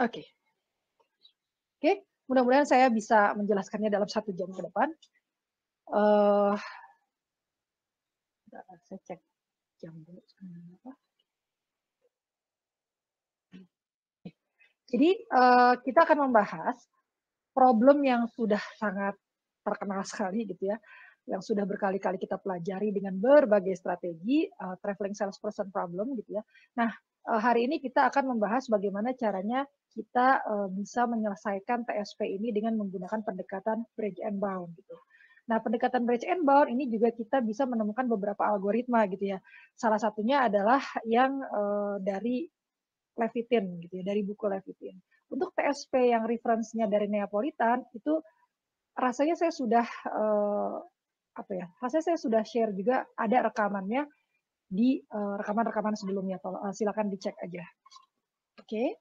Oke. Oke, mudah-mudahan saya bisa menjelaskannya dalam 1 jam ke depan. Eee, Bentar, saya cek jam dulu, apa. Jadi, kita akan membahas problem yang sudah sangat terkenal sekali gitu ya, yang sudah berkali-kali kita pelajari dengan berbagai strategi, traveling salesperson problem gitu ya. Nah, hari ini kita akan membahas bagaimana caranya kita, bisa menyelesaikan TSP ini dengan menggunakan pendekatan bridge and bound gitu. Nah, pendekatan bridge and bound ini juga kita bisa menemukan beberapa algoritma gitu ya. Salah satunya adalah yang, dari Levitin gitu ya, dari buku Levitin. Untuk TSP yang reference-nya dari Neapolitan itu rasanya saya sudah, apa ya, rasanya saya sudah share juga ada rekamannya di, rekaman-rekaman sebelumnya, silakan dicek aja. Oke.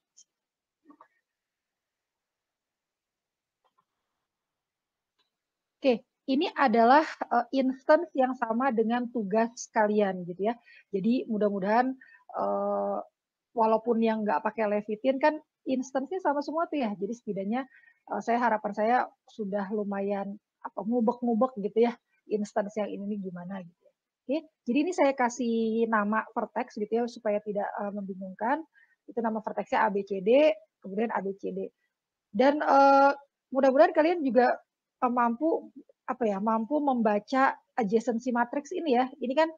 Oke, ini adalah, instance yang sama dengan tugas kalian gitu ya. Jadi mudah-mudahan, eee, walaupun yang nggak pakai Levitin kan instance-nya sama semua tuh ya. Jadi setidaknya, harapan saya sudah lumayan apa, ngubek-ngubek gitu ya, instance yang ini nih gimana gitu ya. Oke, jadi ini saya kasih nama vertex gitu ya supaya tidak, membingungkan. Itu nama vertex-nya ABCD, kemudian ABCD. Dan, mudah-mudahan kalian juga, mampu, apa ya, mampu membaca adjacency matrix ini ya. Ini kan,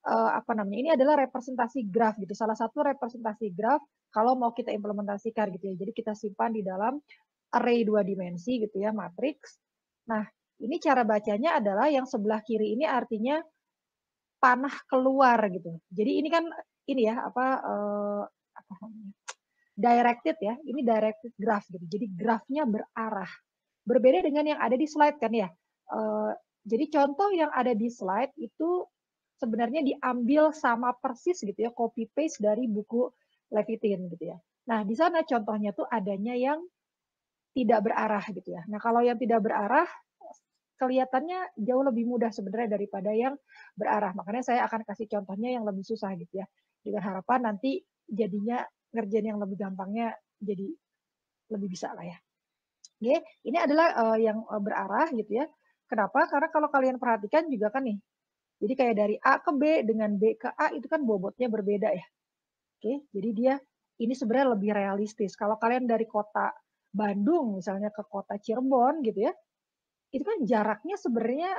apa namanya, ini adalah representasi graf gitu, salah satu representasi graf kalau mau kita implementasikan gitu ya. Jadi kita simpan di dalam array 2 dimensi gitu ya, matriks. Nah, ini cara bacanya adalah yang sebelah kiri ini artinya panah keluar gitu. Jadi ini kan, ini ya, apa namanya, directed ya, ini directed graph gitu. Jadi grafnya berarah. Berbeda dengan yang ada di slide kan ya. Eee, jadi contoh yang ada di slide itu sebenarnya diambil sama persis gitu ya, copy paste dari buku Levitin gitu ya. Nah, di sana contohnya tuh adanya yang tidak berarah gitu ya. Nah, kalau yang tidak berarah, kelihatannya jauh lebih mudah sebenarnya daripada yang berarah. Makanya saya akan kasih contohnya yang lebih susah gitu ya. Dengan harapan nanti jadinya ngerjain yang lebih gampangnya jadi lebih bisa lah ya. Oke, ini adalah, yang, berarah gitu ya. Kenapa? Karena kalau kalian perhatikan juga kan nih, jadi kayak dari A ke B dengan B ke A itu kan bobotnya berbeda ya. Oke, jadi dia ini sebenarnya lebih realistis. Kalau kalian dari kota Bandung misalnya ke kota Cirebon gitu ya, itu kan jaraknya sebenarnya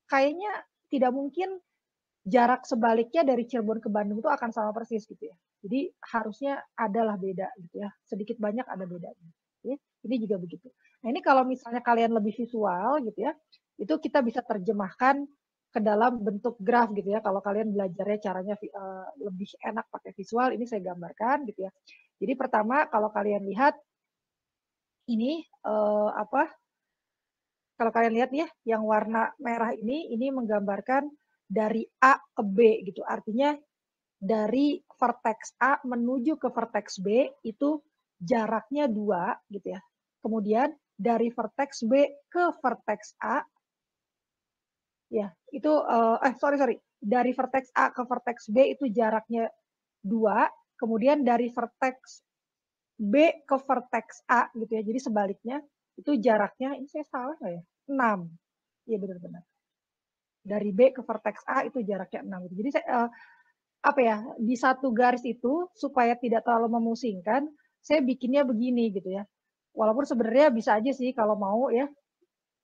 kayaknya tidak mungkin jarak sebaliknya dari Cirebon ke Bandung itu akan sama persis gitu ya. Jadi harusnya adalah beda gitu ya, sedikit banyak ada bedanya. Oke, ini juga begitu. Nah, ini kalau misalnya kalian lebih visual gitu ya, itu kita bisa terjemahkan ke dalam bentuk graf gitu ya. Kalau kalian belajarnya caranya lebih enak pakai visual, ini saya gambarkan gitu ya. Jadi pertama kalau kalian lihat ini, apa, kalau kalian lihat ya, yang warna merah ini menggambarkan dari A ke B gitu. Artinya dari vertex A menuju ke vertex B itu jaraknya 2 gitu ya. Kemudian dari vertex B ke vertex A ya, itu, sorry, dari vertex A ke vertex B itu jaraknya 2, kemudian dari vertex B ke vertex A gitu ya, jadi sebaliknya itu jaraknya ini saya salah nggak ya? 6. Iya benar benar. Dari B ke vertex A itu jaraknya 6 gitu. Jadi apa ya, di satu garis itu supaya tidak terlalu memusingkan, saya bikinnya begini gitu ya. Walaupun sebenarnya bisa aja sih kalau mau ya,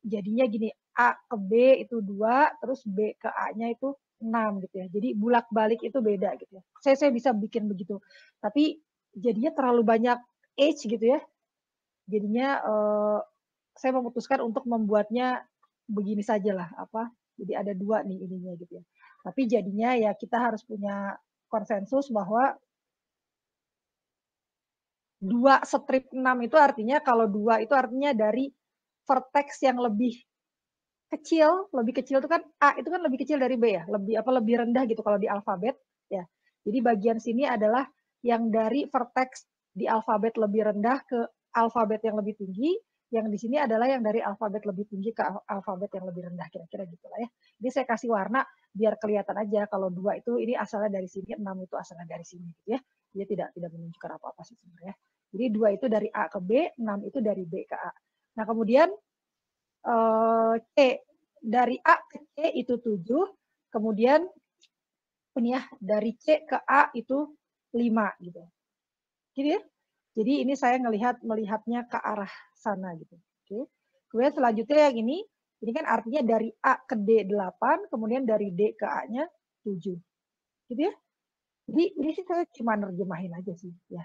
jadinya gini, A ke B itu 2, terus B ke A-nya itu 6 gitu ya. Jadi bulak-balik itu beda gitu ya. Saya bisa bikin begitu. Tapi jadinya terlalu banyak H gitu ya. Jadinya, saya memutuskan untuk membuatnya begini sajalah, apa, jadi ada 2 nih ininya gitu ya. Tapi jadinya ya kita harus punya konsensus bahwa 2 strip 6 itu artinya kalau 2 itu artinya dari vertex yang lebih kecil itu kan A itu kan lebih kecil dari B ya, lebih rendah gitu kalau di alfabet ya. Jadi bagian sini adalah yang dari vertex di alfabet lebih rendah ke alfabet yang lebih tinggi, yang di sini adalah yang dari alfabet lebih tinggi ke alfabet yang lebih rendah, kira-kira gitulah ya. Jadi saya kasih warna biar kelihatan aja kalau 2 itu ini asalnya dari sini, 6 itu asalnya dari sini gitu ya. Dia tidak menunjukkan apa-apa sih sebenarnya. Jadi 2 itu dari A ke B, 6 itu dari B ke A. Nah, kemudian C, dari A ke C itu 7, kemudian ini ya, dari C ke A itu 5 gitu. Gitu ya. Jadi ini saya melihatnya ke arah sana gitu. Oke. Kemudian selanjutnya yang ini kan artinya dari A ke D 8, kemudian dari D ke A-nya 7. Gitu ya. Jadi ini sih saya cuma nerjemahin aja sih ya.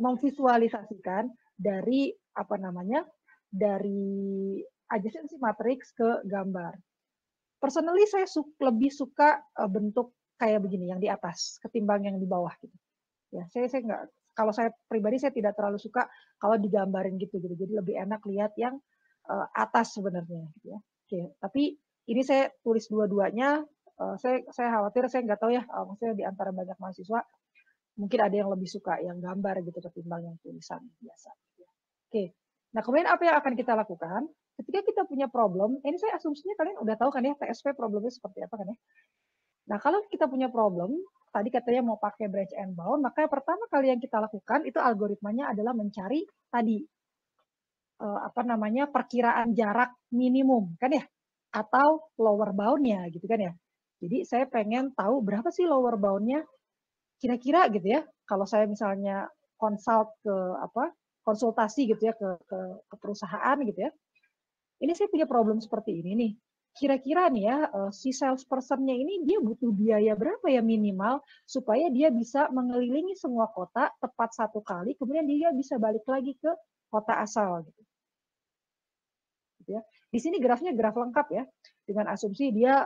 Memvisualisasikan dari apa namanya? Dari adjacency matrix ke gambar. Personally saya lebih suka bentuk kayak begini yang di atas ketimbang yang di bawah gitu. Ya, saya nggak, kalau saya pribadi saya tidak terlalu suka kalau digambarin gitu. Jadi lebih enak lihat yang atas sebenarnya gitu ya. Oke, tapi ini saya tulis dua-duanya. Saya khawatir, saya nggak tahu ya, maksudnya di antara banyak mahasiswa mungkin ada yang lebih suka yang gambar gitu ketimbang yang tulisan biasa. Oke. Nah, kemudian apa yang akan kita lakukan? Ketika kita punya problem, ini saya asumsinya kalian udah tahu kan ya, TSP problemnya seperti apa kan ya. Nah, kalau kita punya problem, tadi katanya mau pakai branch and bound, maka pertama kali yang kita lakukan itu algoritmanya adalah mencari tadi apa namanya perkiraan jarak minimum kan ya, atau lower bound-nya gitu kan ya. Jadi saya pengen tahu berapa sih lower bound-nya kira-kira gitu ya. Kalau saya misalnya konsultasi gitu ya ke perusahaan gitu ya. Ini saya punya problem seperti ini nih. Kira-kira nih ya, si salesperson-nya ini dia butuh biaya berapa ya minimal supaya dia bisa mengelilingi semua kota tepat 1 kali, kemudian dia bisa balik lagi ke kota asal gitu. Gitu ya. Di sini grafnya graf lengkap ya, dengan asumsi dia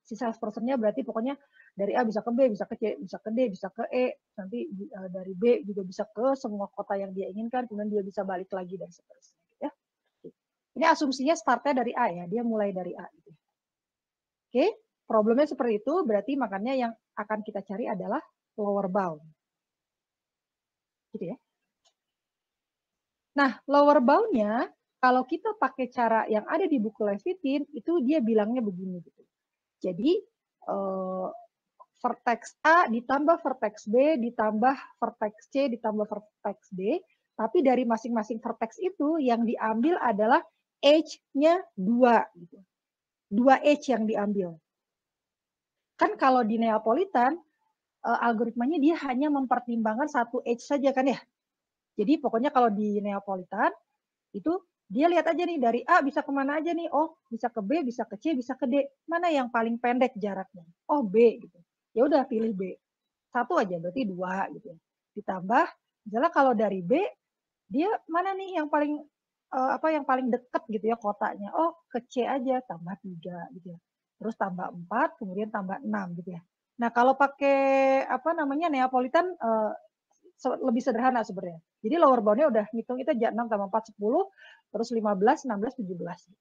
si salesperson-nya berarti pokoknya dari A bisa ke B, bisa ke C, bisa ke D, bisa ke E, nanti dari B juga bisa ke semua kota yang dia inginkan, kemudian dia bisa balik lagi dan seterusnya. Gitu ya. Ini asumsinya startnya dari A ya, dia mulai dari A. Gitu. Oke, problemnya seperti itu, berarti makanya yang akan kita cari adalah lower bound. Gitu ya. Nah, lower bound-nya, kalau kita pakai cara yang ada di buku Levitin, itu dia bilangnya begini. Gitu. Jadi, vertex A ditambah vertex B, ditambah vertex C, ditambah vertex D, tapi dari masing-masing vertex itu yang diambil adalah edge-nya 2. Gitu. 2 edge yang diambil. Kan kalau di Neapolitan, algoritmanya dia hanya mempertimbangkan 1 edge saja kan ya. Jadi pokoknya kalau di Neapolitan, itu dia lihat aja nih dari A bisa kemana aja nih. Oh, bisa ke B, bisa ke C, bisa ke D. Mana yang paling pendek jaraknya? Oh, B gitu. Ya udah pilih B. 1 aja berarti 2 gitu. Ditambah misalnya kalau dari B dia mana nih yang paling yang paling dekat gitu ya kotanya. Oh, ke C aja tambah 3 gitu ya. Terus tambah 4, kemudian tambah 6 gitu ya. Nah, kalau pakai Neapolitan lebih sederhana sebenarnya. Jadi lower bound-nya udah ngitung itu 6 tambah 4 10, terus 15, 16, 17.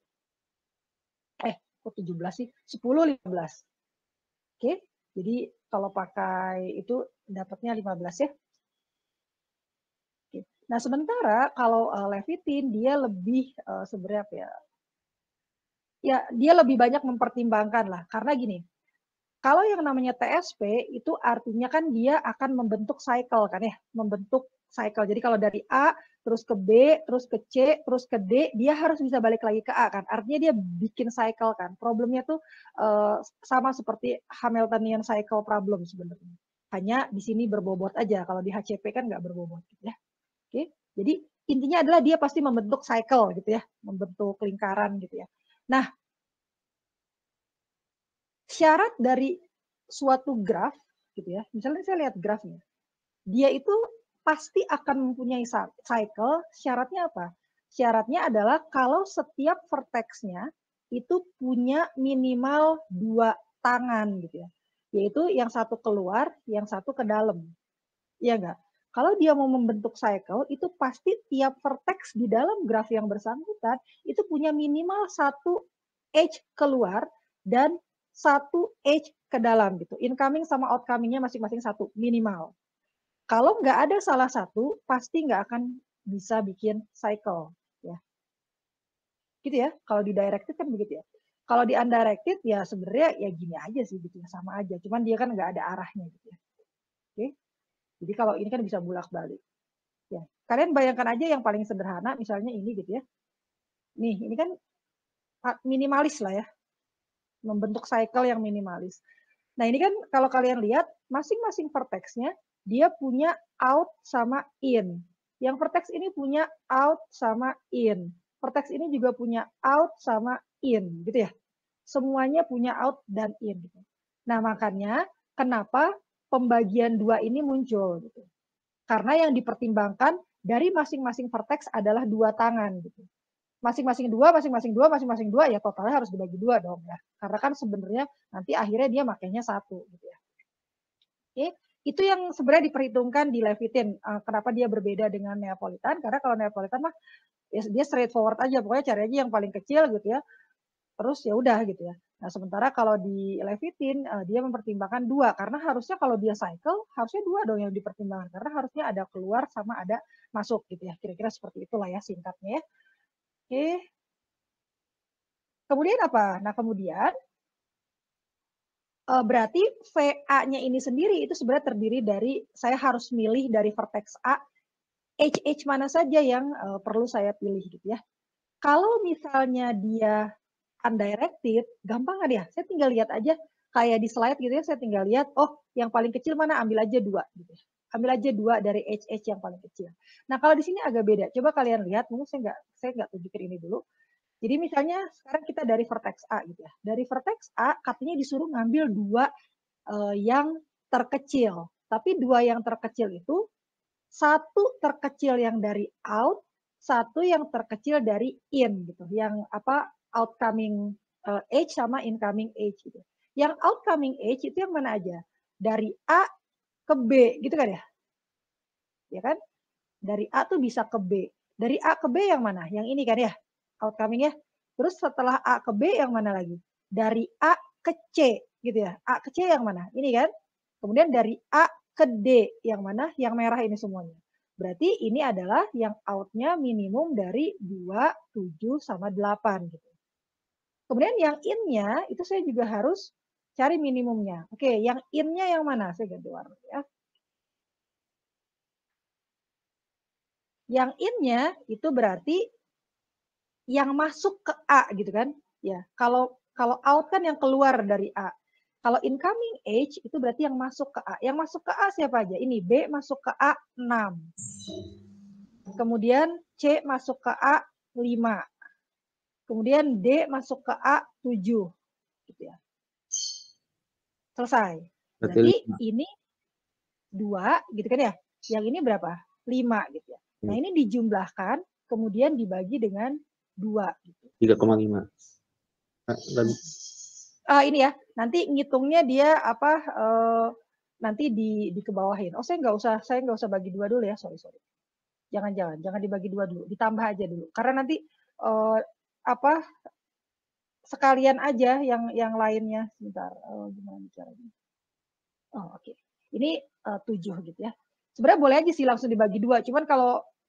Kok 17 sih? 10, 15. Oke. Jadi kalau pakai itu dapatnya 15 ya. Nah, sementara kalau Levitin dia lebih sebenarnya apa ya? Ya, dia lebih banyak mempertimbangkan lah. Karena gini, kalau yang namanya TSP itu artinya kan dia akan membentuk cycle kan ya, membentuk cycle. Jadi kalau dari A terus ke B, terus ke C, terus ke D, dia harus bisa balik lagi ke A kan. Artinya dia bikin cycle kan. Problemnya tuh sama seperti Hamiltonian cycle problem sebenarnya. Hanya di sini berbobot aja. Kalau di HCP kan nggak berbobot gitu ya. Oke. Jadi intinya adalah dia pasti membentuk cycle gitu ya, membentuk lingkaran gitu ya. Nah, syarat dari suatu graf gitu ya, misalnya saya lihat grafnya, dia itu pasti akan mempunyai cycle. Syaratnya apa? Syaratnya adalah kalau setiap vertexnya itu punya minimal 2 tangan gitu ya, yaitu yang satu keluar, yang satu ke dalam. Iya enggak? Kalau dia mau membentuk cycle, itu pasti tiap vertex di dalam graf yang bersangkutan itu punya minimal 1 edge keluar dan 1 edge ke dalam gitu. Incoming sama outcoming-nya masing-masing 1 minimal. Kalau nggak ada salah satu, pasti nggak akan bisa bikin cycle. Ya. Gitu ya. Kalau di directed kan begitu ya. Kalau di undirected ya sebenarnya ya gini aja sih gitu ya, sama aja. Cuman dia kan nggak ada arahnya gitu ya. Oke. Jadi kalau ini kan bisa bolak-balik. Ya, kalian bayangkan aja yang paling sederhana, misalnya ini gitu ya. Nih, ini kan minimalis lah ya, membentuk cycle yang minimalis. Nah ini kan kalau kalian lihat, masing-masing vertexnya dia punya out sama in. Yang vertex ini punya out sama in. Vertex ini juga punya out sama in, gitu ya. Semuanya punya out dan in. Gitu. Nah makanya kenapa pembagian dua ini muncul, gitu. Karena yang dipertimbangkan dari masing-masing vertex adalah dua tangan, gitu. Masing-masing dua, ya totalnya harus dibagi dua dong ya. Karena kan sebenarnya nanti akhirnya dia makainya satu, gitu ya. Oke, itu yang sebenarnya diperhitungkan di Levitin. Kenapa dia berbeda dengan Neapolitan? Karena kalau Neapolitan mah ya dia straightforward aja, pokoknya cari aja yang paling kecil gitu ya. Terus ya udah gitu ya. Nah, sementara kalau di Levitin dia mempertimbangkan dua, karena harusnya kalau dia cycle harusnya dua dong yang dipertimbangkan, karena harusnya ada keluar sama ada masuk gitu ya. Kira-kira seperti itulah ya singkatnya ya. Oke. Kemudian apa? Nah, kemudian berarti VA-nya ini sendiri itu sebenarnya terdiri dari, saya harus milih dari vertex A, edge mana saja yang perlu saya pilih gitu ya. Kalau misalnya dia undirected, gampang kan ya? Saya tinggal lihat aja kayak di slide gitu ya, saya tinggal lihat, oh yang paling kecil mana, ambil aja dua gitu ya. Ambil aja dua dari edge yang paling kecil. Nah kalau di sini agak beda. Coba kalian lihat, mungkin saya nggak tunjukin ini dulu. Jadi misalnya sekarang kita dari vertex A gitu ya. Dari vertex A katanya disuruh ngambil dua yang terkecil. Tapi dua yang terkecil itu satu terkecil yang dari out, satu yang terkecil dari in gitu. Yang apa outcoming age sama incoming age gitu. Yang outcoming age itu yang mana aja? Dari A ke B gitu kan ya? Ya kan? Dari A tuh bisa ke B. Dari A ke B yang mana? Yang ini kan ya? Outcoming ya. Terus setelah A ke B yang mana lagi? Dari A ke C gitu ya. A ke C yang mana? Ini kan? Kemudian dari A ke D yang mana? Yang merah ini semuanya. Berarti ini adalah yang outnya minimum dari 2, 7, sama 8 gitu. Kemudian yang in-nya itu saya juga harus cari minimumnya. Oke, yang in-nya yang mana? Saya ganti warna ya. Yang in-nya itu berarti yang masuk ke A gitu kan. Ya, kalau out kan yang keluar dari A. Kalau incoming age itu berarti yang masuk ke A. Yang masuk ke A siapa aja? Ini B masuk ke A 6. Kemudian C masuk ke A 5. Kemudian D masuk ke A 7. Gitu ya. Selesai. Berarti ini 2 gitu kan ya. Yang ini berapa? 5 gitu ya. Nah, ini dijumlahkan kemudian dibagi dengan 2 gitu. 3,5. Ini ya, nanti ngitungnya dia apa nanti dikebawahin. Oh, saya nggak usah bagi 2 dulu ya, sorry. Jangan dibagi 2 dulu, ditambah aja dulu. Karena nanti apa sekalian aja yang lainnya. Sebentar, gimana caranya? Oh, oke. Ini 7 gitu ya. Sebenarnya boleh aja sih langsung dibagi 2, cuman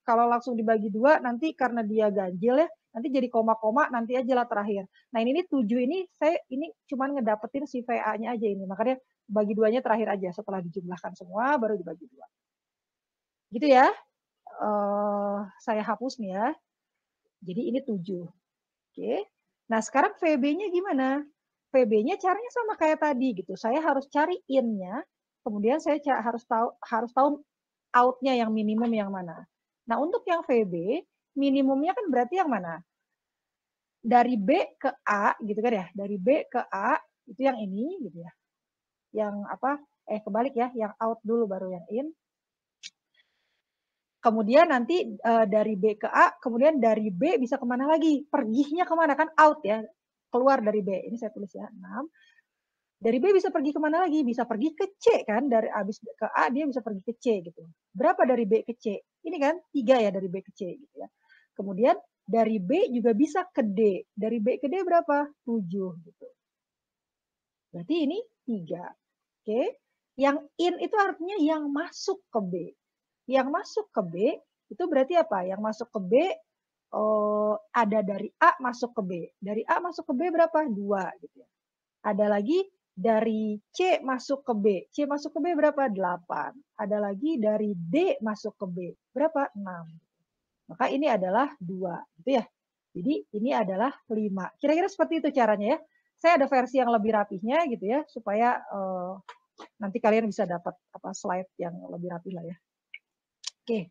kalau langsung dibagi 2 nanti karena dia ganjil ya, nanti jadi koma-koma nanti aja lah terakhir. Nah, ini 7 ini saya ini cuman ngedapetin si VA-nya aja ini. Makanya bagi 2-nya terakhir aja setelah dijumlahkan semua baru dibagi 2. Gitu ya. Saya hapus nih ya. Jadi ini 7. Oke. Nah, sekarang VB-nya gimana? VB-nya caranya sama kayak tadi gitu. Saya harus cari in-nya, kemudian saya harus tahu out-nya yang minimum yang mana. Nah, untuk yang VB, minimumnya kan berarti yang mana? Dari B ke A gitu kan ya. Dari B ke A itu yang ini gitu ya. Yang apa? Kebalik ya, yang out dulu baru yang in. Kemudian nanti dari B ke A, kemudian dari B bisa kemana lagi? Perginya kemana kan out ya, keluar dari B. Ini saya tulis ya 6. Dari B bisa pergi kemana lagi? Bisa pergi ke C kan, dari abis ke A dia bisa pergi ke C gitu. Berapa dari B ke C? Ini kan 3 ya dari B ke C gitu ya. Kemudian dari B juga bisa ke D. Dari B ke D berapa? 7 gitu. Berarti ini 3. Oke. Yang in itu artinya yang masuk ke B. Yang masuk ke B itu berarti apa? Yang masuk ke B ada dari A masuk ke B. Dari A masuk ke B berapa? 2 gitu ya. Ada lagi dari C masuk ke B. C masuk ke B berapa? 8. Ada lagi dari D masuk ke B. Berapa? 6. Maka ini adalah 2. Gitu ya. Jadi ini adalah 5. Kira-kira seperti itu caranya ya. Saya ada versi yang lebih rapihnya gitu ya. Supaya nanti kalian bisa dapat slide yang lebih rapih lah ya. Oke.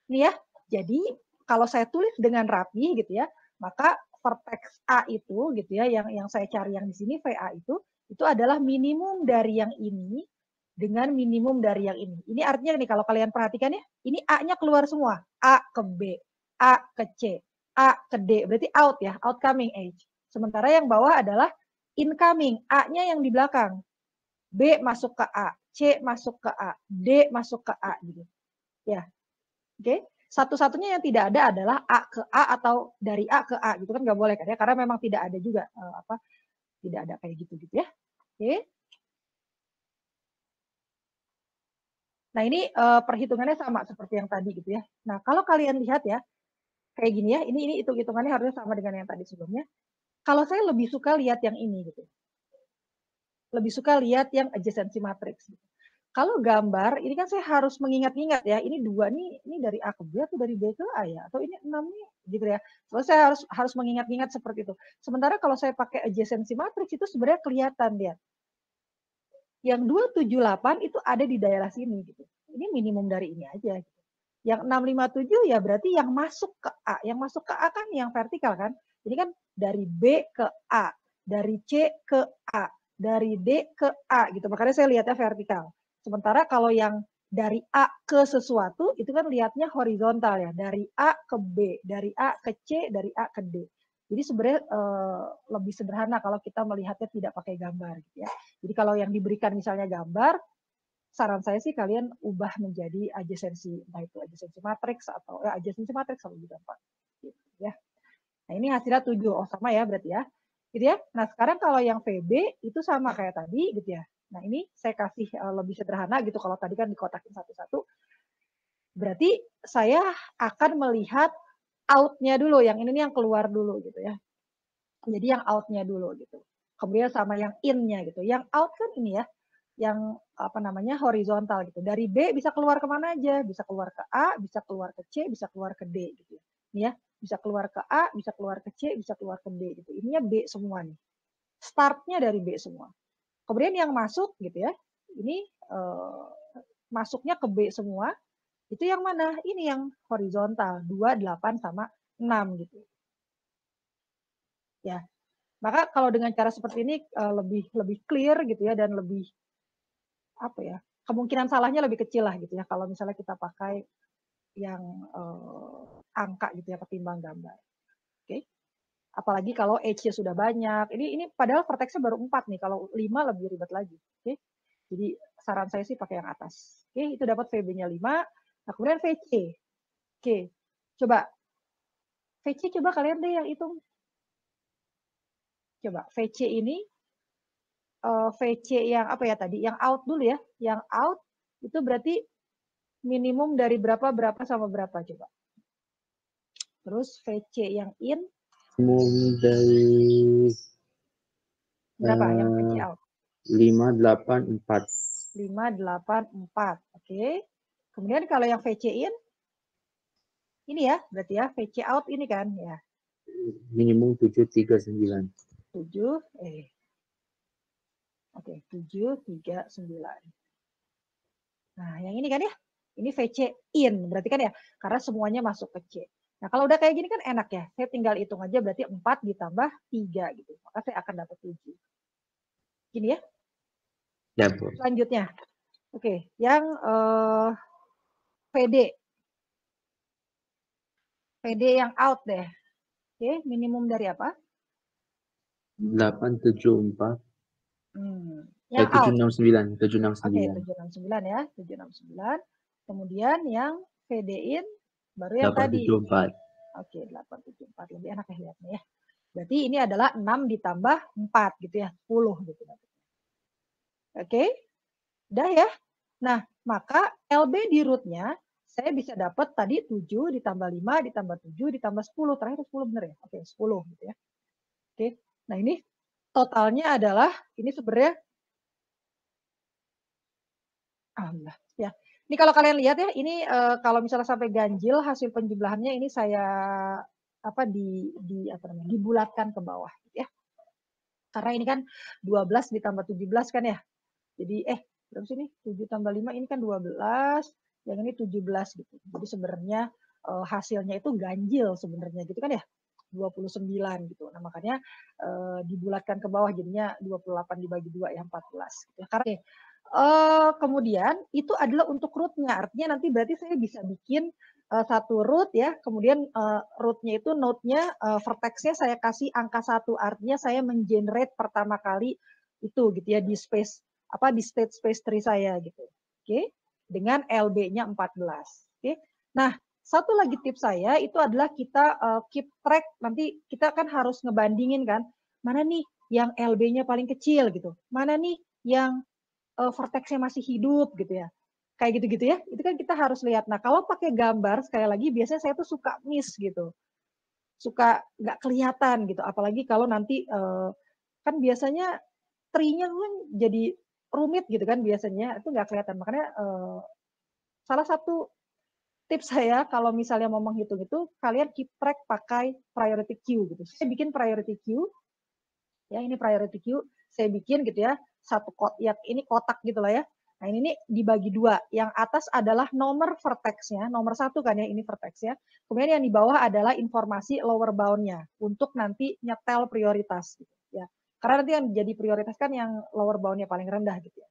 Ini ya. Jadi kalau saya tulis dengan rapi gitu ya, maka vertex A itu gitu ya, yang saya cari yang di sini VA itu adalah minimum dari yang ini dengan minimum dari yang ini. Ini artinya nih kalau kalian perhatikan ya, ini A-nya keluar semua. A ke B, A ke C, A ke D. Berarti out ya, outcoming edge. Sementara yang bawah adalah incoming, A-nya yang di belakang. B masuk ke A, C masuk ke A, D masuk ke A gitu. Ya. Oke. Satu-satunya yang tidak ada adalah A ke A atau dari A ke A gitu kan nggak boleh kan ya, karena memang tidak ada juga tidak ada kayak gitu ya. Oke. Nah ini perhitungannya sama seperti yang tadi gitu ya. Nah kalau kalian lihat ya kayak gini ya, ini hitung-hitungannya harusnya sama dengan yang tadi sebelumnya. Kalau saya lebih suka lihat yang ini gitu, lebih suka lihat yang adjacency matrix. Gitu. Kalau gambar, ini kan saya harus mengingat-ingat ya, ini 2 nih, ini dari A ke B atau dari B ke A ya, atau ini 6 nih, gitu ya. So, saya harus mengingat-ingat seperti itu. Sementara kalau saya pakai adjacency matrix itu sebenarnya kelihatan dia. Yang 278 itu ada di daerah sini gitu. Ini minimum dari ini aja. Gitu. Yang 657 ya berarti yang masuk ke A. Yang masuk ke A kan yang vertikal kan. Jadi kan dari B ke A, dari C ke A, dari D ke A gitu. Makanya saya lihatnya vertikal. Sementara kalau yang dari A ke sesuatu itu kan lihatnya horizontal ya, dari A ke B, dari A ke C, dari A ke D. Jadi sebenarnya lebih sederhana kalau kita melihatnya tidak pakai gambar gitu ya. Jadi kalau yang diberikan misalnya gambar, saran saya sih kalian ubah menjadi adjacency, entah itu adjacency matrix atau adjacency matrix kalau lebih gampang. Gitu ya. Nah ini hasilnya 7, oh sama ya berarti ya. Gitu ya. Nah sekarang kalau yang VB itu sama kayak tadi gitu ya. Nah ini saya kasih lebih sederhana gitu, kalau tadi kan dikotakin satu-satu. Berarti saya akan melihat out-nya dulu, yang ini yang keluar dulu gitu ya. Jadi yang out-nya dulu gitu. Kemudian sama yang in-nya gitu. Yang out kan ini ya, yang apa namanya horizontal gitu. Dari B bisa keluar kemana aja, bisa keluar ke A, bisa keluar ke C, bisa keluar ke D gitu ya. Bisa keluar ke A, bisa keluar ke C, bisa keluar ke D gitu. Ininya B semua nih. Startnya dari B semua. Kemudian yang masuk gitu ya, ini masuknya ke B semua. Itu yang mana? Ini yang horizontal, 2, 8 sama 6 gitu. Ya. Maka kalau dengan cara seperti ini lebih clear gitu ya, dan lebih apa ya, kemungkinan salahnya lebih kecil lah gitu ya kalau misalnya kita pakai yang angka gitu ya ketimbang gambar. Oke. Apalagi kalau edge-nya sudah banyak. Ini padahal vertex-nya baru 4 nih, kalau 5 lebih ribet lagi. Oke. Jadi saran saya sih pakai yang atas. Oke, itu dapat VB-nya 5. Nah, kemudian VC. Oke. Coba VC coba kalian deh yang hitung. Coba VC ini VC yang apa ya tadi? Yang out dulu ya. Yang out itu berarti minimum dari berapa sama berapa coba. Terus VC yang in minimum dari berapa yang VC out? 584. 584. Oke. Kemudian kalau yang VC in ini ya, berarti ya VC out ini kan ya. Minimum 739. 7 Oke, 739. Nah, yang ini kan ya. Ini VC in berarti kan ya, karena semuanya masuk ke C. Nah, kalau udah kayak gini kan enak ya. Saya tinggal hitung aja berarti 4 ditambah 3 gitu. Maka saya akan dapat 7. Gini ya. Ya, Bu. Selanjutnya. Oke, yang VD. VD yang out deh. Oke, minimum dari apa? 874. Yang out. 769. Oke, 769. 769 ya. 769. Kemudian yang VD in baru yang tadi. 874. Oke, 874. Lebih enak ya lihatnya ya. Berarti ini adalah 6 ditambah 4 gitu ya. 10 gitu. Oke. Udah ya. Nah, maka LB di rootnya saya bisa dapat tadi 7 ditambah 5 ditambah 7 ditambah 10. Terakhir 10 benar ya? Oke, 10 gitu ya. Oke. Nah, ini totalnya adalah ini sebenarnya Alhamdulillah, ya. Ini kalau kalian lihat ya, ini, kalau misalnya sampai ganjil hasil penjumlahannya ini saya, apa namanya, dibulatkan ke bawah gitu ya. Karena ini kan 12 ditambah 17 kan ya. Jadi berapa sih ini? 7 tambah 5 ini kan 12, yang ini 17 gitu. Jadi sebenarnya, hasilnya itu ganjil sebenarnya gitu kan ya, 29 gitu. Nah makanya, dibulatkan ke bawah jadinya 28 dibagi 2 ya 14 gitu ya. Karena kemudian itu adalah untuk root-nya, artinya nanti berarti saya bisa bikin, 1 root ya, kemudian, root-nya itu node-nya, vertex-nya saya kasih angka 1, artinya saya men-generate pertama kali itu gitu ya di space di state space tree saya gitu. Oke, dengan LB-nya 14. Oke. Nah, satu lagi tips saya itu adalah kita, keep track, nanti kita kan harus ngebandingin kan, mana nih yang LB-nya paling kecil gitu, mana nih yang vertex-nya masih hidup gitu ya. Kayak gitu-gitu ya, itu kan kita harus lihat. Nah, kalau pakai gambar sekali lagi biasanya saya tuh suka miss gitu. Suka nggak kelihatan gitu, apalagi kalau nanti, kan biasanya tree-nya kan jadi rumit gitu kan biasanya, itu nggak kelihatan. Makanya, salah satu tips saya kalau misalnya mau menghitung itu, kalian keep track pakai priority queue gitu. Saya bikin priority queue, ya ini priority queue, saya bikin gitu ya, ya ini kotak gitu lah ya. Nah ini nih dibagi 2, yang atas adalah nomor vertex-nya, nomor 1 kan ya ini vertex-nya, kemudian yang di bawah adalah informasi lower bound-nya, untuk nanti nyetel prioritas gitu ya. Karena nanti yang jadi prioritas kan yang lower bound-nya paling rendah gitu ya.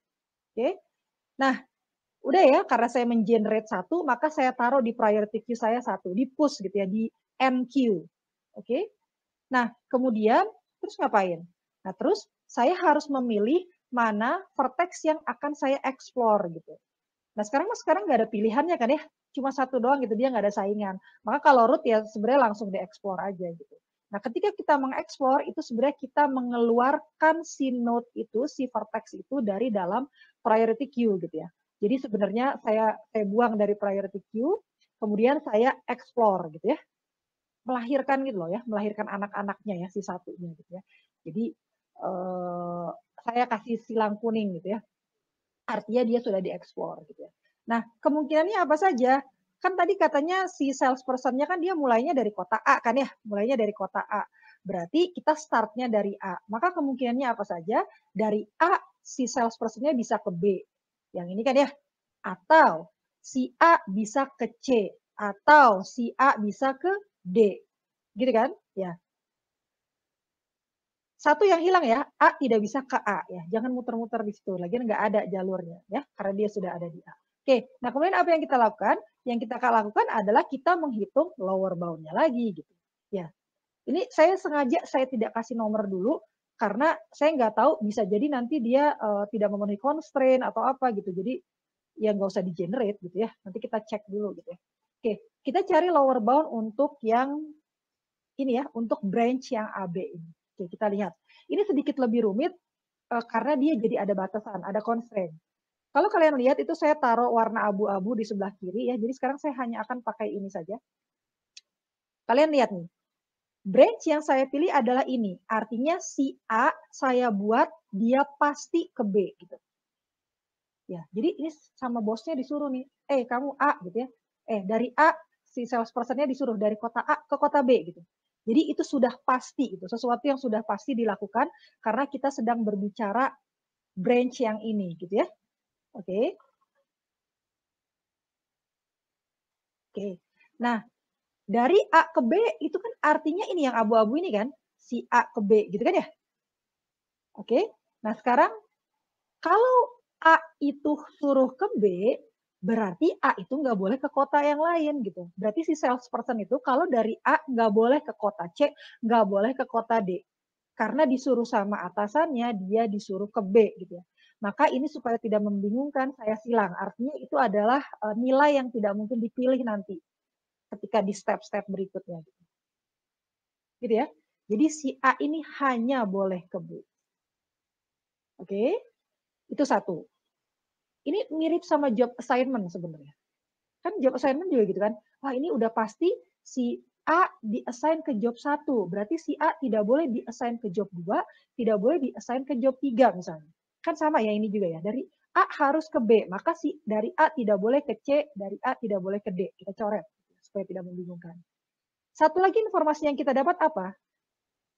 Oke. Nah, udah ya, karena saya men-generate 1, maka saya taruh di priority queue saya 1, di push gitu ya, di end queue. Oke. Nah, kemudian terus ngapain? Nah, terus saya harus memilih mana vertex yang akan saya explore gitu. Nah, sekarang nggak ada pilihannya kan ya, cuma 1 doang gitu, dia nggak ada saingan. Maka kalau root ya sebenarnya langsung di-explore aja gitu. Nah, ketika kita mengeksplor itu sebenarnya kita mengeluarkan si node itu, si vertex itu dari dalam priority queue gitu ya. Jadi sebenarnya saya buang dari priority queue, kemudian saya explore gitu ya. Melahirkan gitu loh ya, melahirkan anak-anaknya ya, si satunya gitu ya. Jadi, saya kasih silang kuning gitu ya, artinya dia sudah dieksplor gitu ya. Nah, kemungkinannya apa saja? Kan tadi katanya si salesperson-nya kan dia mulainya dari kota A kan ya, mulainya dari kota A. Berarti kita start-nya dari A. Maka kemungkinannya apa saja? Dari A si salesperson-nya bisa ke B. Yang ini kan ya. Atau si A bisa ke C, atau si A bisa ke D. Gitu kan? Ya. Satu yang hilang ya, A tidak bisa ke A ya. Jangan muter-muter di situ. Lagian nggak ada jalurnya ya, karena dia sudah ada di A. Oke, nah kemudian apa yang kita lakukan? Yang kita lakukan adalah kita menghitung lower bound-nya lagi gitu. Ya. Ini saya tidak kasih nomor dulu karena saya nggak tahu bisa jadi nanti dia tidak memenuhi constraint atau apa gitu. Jadi ya nggak usah di-generate gitu ya. Nanti kita cek dulu gitu ya. Oke, kita cari lower bound untuk yang ini ya, untuk branch yang AB ini. Oke, kita lihat. Ini sedikit lebih rumit karena dia jadi ada batasan, ada constraint. Kalau kalian lihat itu saya taruh warna abu-abu di sebelah kiri ya. Jadi sekarang saya hanya akan pakai ini saja. Kalian lihat nih. Branch yang saya pilih adalah ini. Artinya si A saya buat dia pasti ke B gitu. Ya, jadi ini sama bosnya disuruh nih, kamu A gitu ya. Dari A si salesperson-nya disuruh dari kota A ke kota B gitu. Jadi itu sudah pasti gitu, sesuatu yang sudah pasti dilakukan karena kita sedang berbicara branch yang ini gitu ya. Oke. Oke. Nah, dari A ke B itu kan artinya ini yang abu-abu ini kan, si A ke B gitu kan ya. Oke. Nah, sekarang kalau A itu suruh ke B, berarti A itu nggak boleh ke kota yang lain gitu. Berarti si salesperson itu kalau dari A nggak boleh ke kota C, nggak boleh ke kota D. Karena disuruh sama atasannya, dia disuruh ke B gitu ya. Maka ini supaya tidak membingungkan, saya silang. Artinya itu adalah nilai yang tidak mungkin dipilih nanti ketika di step-step berikutnya. Gitu ya. Jadi si A ini hanya boleh ke B. Oke, itu satu. Ini mirip sama job assignment sebenarnya. Kan job assignment juga gitu kan. Wah, ini udah pasti si A di-assign ke job 1. Berarti si A tidak boleh di-assign ke job 2, tidak boleh di-assign ke job 3 misalnya. Kan sama ya ini juga ya. Dari A harus ke B, maka dari A tidak boleh ke C, dari A tidak boleh ke D. Kita coret supaya tidak membingungkan. Satu lagi informasi yang kita dapat apa?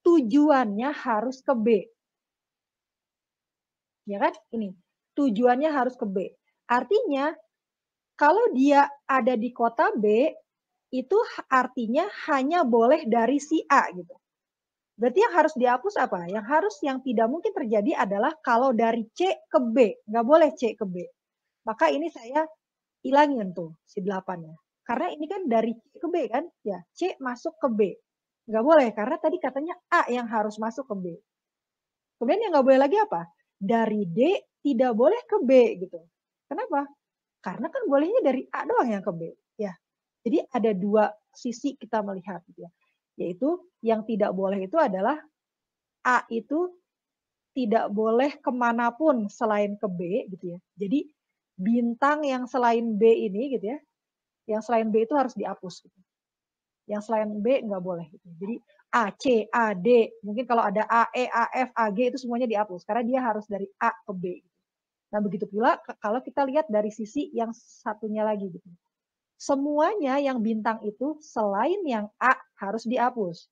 Tujuannya harus ke B. Ya kan? Ini. Tujuannya harus ke B. Artinya, kalau dia ada di kota B, itu artinya hanya boleh dari si A gitu. Berarti yang harus dihapus apa? Yang tidak mungkin terjadi adalah kalau dari C ke B. Nggak boleh C ke B. Maka ini saya hilangin tuh si 8-nya. Karena ini kan dari C ke B kan? Ya, C masuk ke B. Nggak boleh, karena tadi katanya A yang harus masuk ke B. Kemudian yang nggak boleh lagi apa? Dari D tidak boleh ke B gitu. Kenapa? Karena kan bolehnya dari A doang yang ke B. Ya, jadi ada dua sisi kita melihat gitu ya. Yaitu yang tidak boleh itu adalah A itu tidak boleh kemanapun selain ke B gitu ya. Jadi bintang yang selain B ini gitu ya, yang selain B itu harus dihapus gitu. Yang selain B nggak boleh gitu. Jadi A, C, A, D, mungkin kalau ada A, E, A, F, A, G itu semuanya dihapus karena dia harus dari A ke B. Nah begitu pula kalau kita lihat dari sisi yang satunya lagi gitu. Semuanya yang bintang itu selain yang A harus dihapus.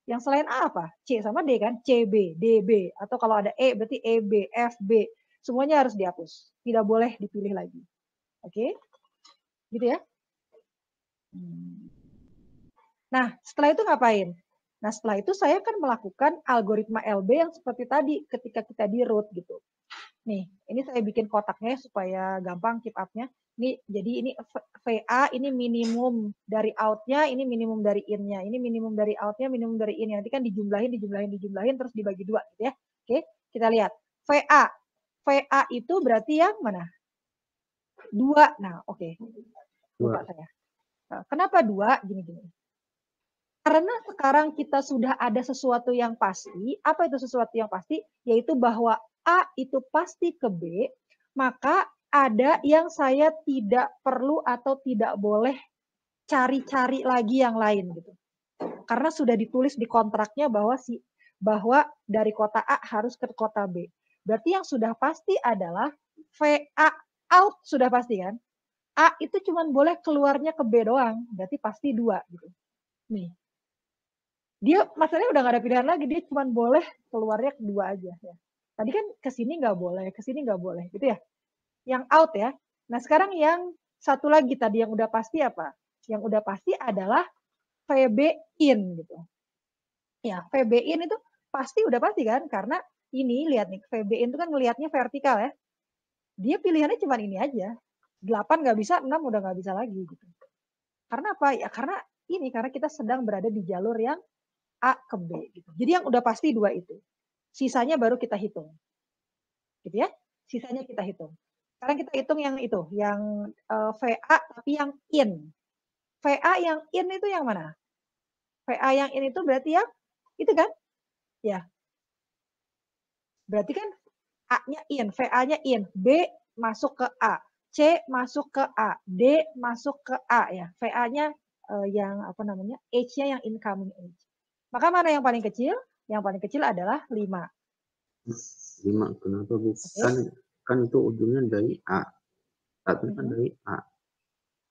Yang selain A apa? C sama D kan? CB, DB. Atau kalau ada E berarti EB, FB. Semuanya harus dihapus. Tidak boleh dipilih lagi. Oke? Gitu ya? Nah, setelah itu ngapain? Nah, setelah itu saya kan melakukan algoritma LB yang seperti tadi ketika kita di root gitu. Nih, ini saya bikin kotaknya supaya gampang keep up-nya. Jadi ini VA, ini minimum dari out-nya, ini minimum dari in-nya. Ini minimum dari out-nya, minimum dari in-nya. Nanti kan dijumlahin, terus dibagi dua gitu ya. Oke, kita lihat. VA. VA itu berarti yang mana? 2. Nah, oke. Lupa saya. Nah, kenapa 2? Gini-gini. Karena sekarang kita sudah ada sesuatu yang pasti. Apa itu sesuatu yang pasti? Yaitu bahwa A itu pasti ke B, maka ada yang saya tidak perlu atau tidak boleh cari-cari lagi yang lain gitu. Karena sudah ditulis di kontraknya bahwa dari kota A harus ke kota B. Berarti yang sudah pasti adalah VA out sudah pasti kan? A itu cuma boleh keluarnya ke B doang, berarti pasti 2 gitu. Nih. Dia masalahnya udah gak ada pilihan lagi, dia cuma boleh keluarnya kedua aja ya. Tadi kan ke sini nggak boleh, ke sini nggak boleh gitu ya. Yang out ya. Nah, sekarang yang satu lagi tadi yang udah pasti apa? Yang udah pasti adalah VB in gitu. Ya, VB in itu pasti udah pasti kan? Karena ini lihat nih, VB in itu kan ngelihatnya vertikal ya. Dia pilihannya cuma ini aja. 8 nggak bisa, 6 udah nggak bisa lagi gitu. Karena apa? Ya karena kita sedang berada di jalur yang A ke B gitu. Jadi yang udah pasti 2 itu. Sisanya baru kita hitung. Gitu ya. Sisanya kita hitung. Sekarang kita hitung yang itu, yang VA tapi yang in. VA yang in itu yang mana? VA yang in itu berarti yang itu kan? Ya. Berarti kan A-nya in, VA-nya in, B masuk ke A, C masuk ke A, D masuk ke A ya. VA-nya yang apa namanya? H-nya yang incoming H. Maka mana yang paling kecil? Yang paling kecil adalah 5. 5, kenapa bukan? Kan itu ujungnya dari A. Startnya kan dari A.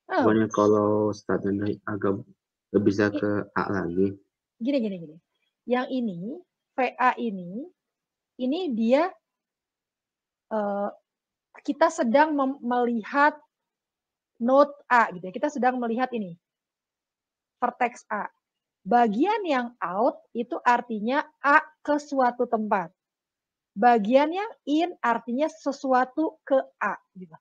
Pokoknya kalau startnya dari A gak bisa ke A lagi. Gini. Yang ini, VA ini dia kita sedang melihat node A gitu ya. Kita sedang melihat ini. Vertex A. Bagian yang out itu artinya A ke suatu tempat. Bagian yang in artinya sesuatu ke A gitu.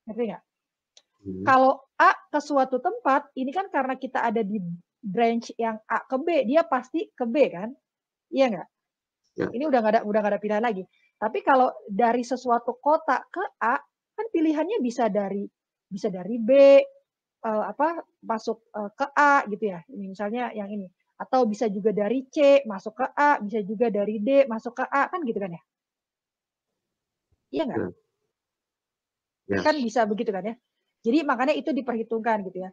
Ngerti nggak? Kalau A ke suatu tempat, ini kan karena kita ada di branch yang A ke B, dia pasti ke B kan? Iya nggak? Ya. Ini udah nggak ada pilihan lagi. Tapi kalau dari sesuatu kota ke A, kan pilihannya bisa dari B, masuk ke A gitu ya. Ini misalnya yang ini. Atau bisa juga dari C masuk ke A, bisa juga dari D masuk ke A, kan gitu kan ya? Iya nggak? Ya. Kan bisa begitu kan ya? Jadi makanya itu diperhitungkan gitu ya.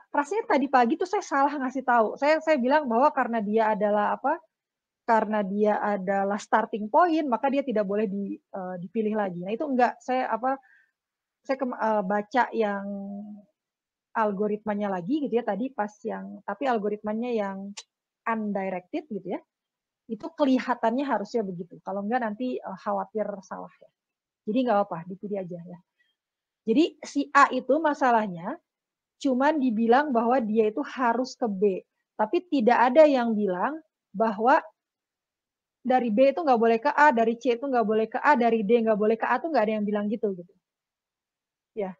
Rasanya tadi pagi tuh saya salah ngasih tahu. Saya bilang bahwa karena dia adalah karena dia adalah starting point, maka dia tidak boleh dipilih lagi. Nah itu enggak, saya baca yang algoritmanya lagi gitu ya tadi pas tapi algoritmanya yang undirected gitu ya, itu kelihatannya harusnya begitu. Kalau enggak nanti khawatir salah ya. Jadi nggak apa-apa, dipilih aja ya. Jadi si A itu masalahnya cuman dibilang bahwa dia itu harus ke B. Tapi tidak ada yang bilang bahwa dari B itu nggak boleh ke A, dari C itu nggak boleh ke A, dari D nggak boleh ke A tuh nggak ada yang bilang gitu. Ya,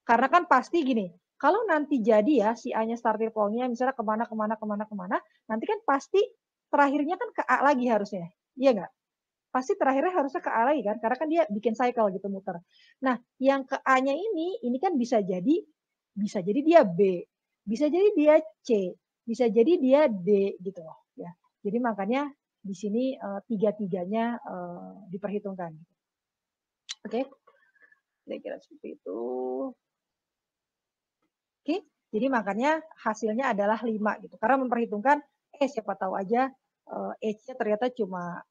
karena kan pasti gini, kalau nanti jadi ya si A-nya starting point-nya misalnya kemana, nanti kan pasti terakhirnya kan ke A lagi harusnya. Iya nggak? Pasti terakhirnya harusnya ke A lagi kan, karena kan dia bikin cycle gitu muter. Nah, yang ke A-nya ini kan bisa jadi dia B, bisa jadi dia C, bisa jadi dia D gitu loh. Ya, jadi makanya di sini tiga-tiganya diperhitungkan. Oke, kira-kira seperti itu. Oke, jadi makanya hasilnya adalah 5 gitu. Karena memperhitungkan, siapa tahu aja H-nya ternyata cuma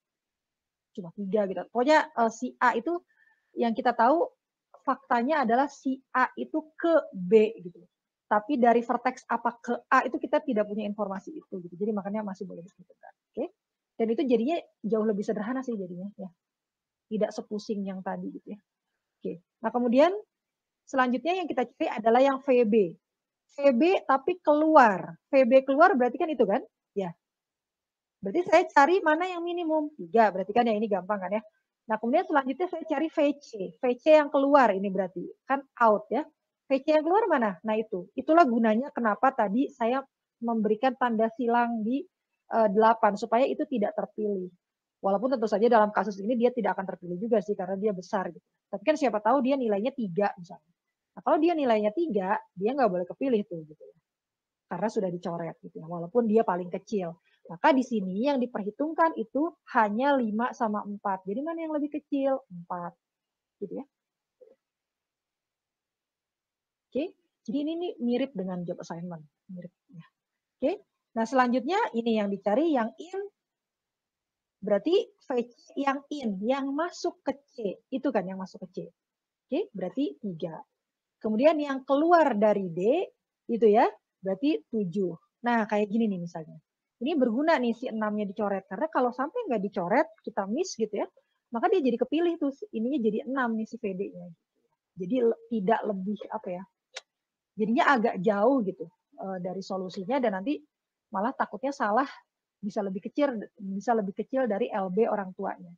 3 gitu. Pokoknya si A itu yang kita tahu faktanya adalah si A itu ke B gitu. Tapi dari vertex apa ke A itu kita tidak punya informasi itu gitu. Jadi makanya masih boleh diperhitungkan. Oke. Dan itu jadinya jauh lebih sederhana sih jadinya ya. Tidak sepusing yang tadi gitu ya. Oke. Nah, kemudian selanjutnya yang kita cari adalah yang VB. VB tapi keluar. VB keluar berarti kan itu kan? Ya. Berarti saya cari mana yang minimum? 3. Berarti kan ya ini gampang kan ya. Nah, kemudian selanjutnya saya cari VC. VC yang keluar ini berarti kan out ya. VC yang keluar mana? Nah, itu. Itulah gunanya kenapa tadi saya memberikan tanda silang di 8 supaya itu tidak terpilih. Walaupun tentu saja dalam kasus ini dia tidak akan terpilih juga sih karena dia besar gitu. Tapi kan siapa tahu dia nilainya 3 misalnya. Nah, kalau dia nilainya 3, dia nggak boleh kepilih tuh gitu ya. Karena sudah dicoret gitu ya, walaupun dia paling kecil. Maka di sini yang diperhitungkan itu hanya 5 sama 4. Jadi mana yang lebih kecil? 4. Gitu ya. Oke, jadi ini nih mirip dengan job assignment. Mirip, ya. Oke, nah selanjutnya ini yang dicari yang in. Berarti yang in, yang masuk ke C. Itu kan yang masuk ke C. Oke, berarti 3. Kemudian yang keluar dari D, itu ya, berarti 7. Nah, kayak gini nih misalnya. Ini berguna nih si 6-nya dicoret. Karena kalau sampai nggak dicoret, kita miss gitu ya, maka dia jadi kepilih tuh. Ininya jadi 6 nih si VD-nya. Jadi tidak lebih, apa ya, jadinya agak jauh gitu dari solusinya dan nanti malah takutnya salah bisa lebih kecil dari LB orang tuanya.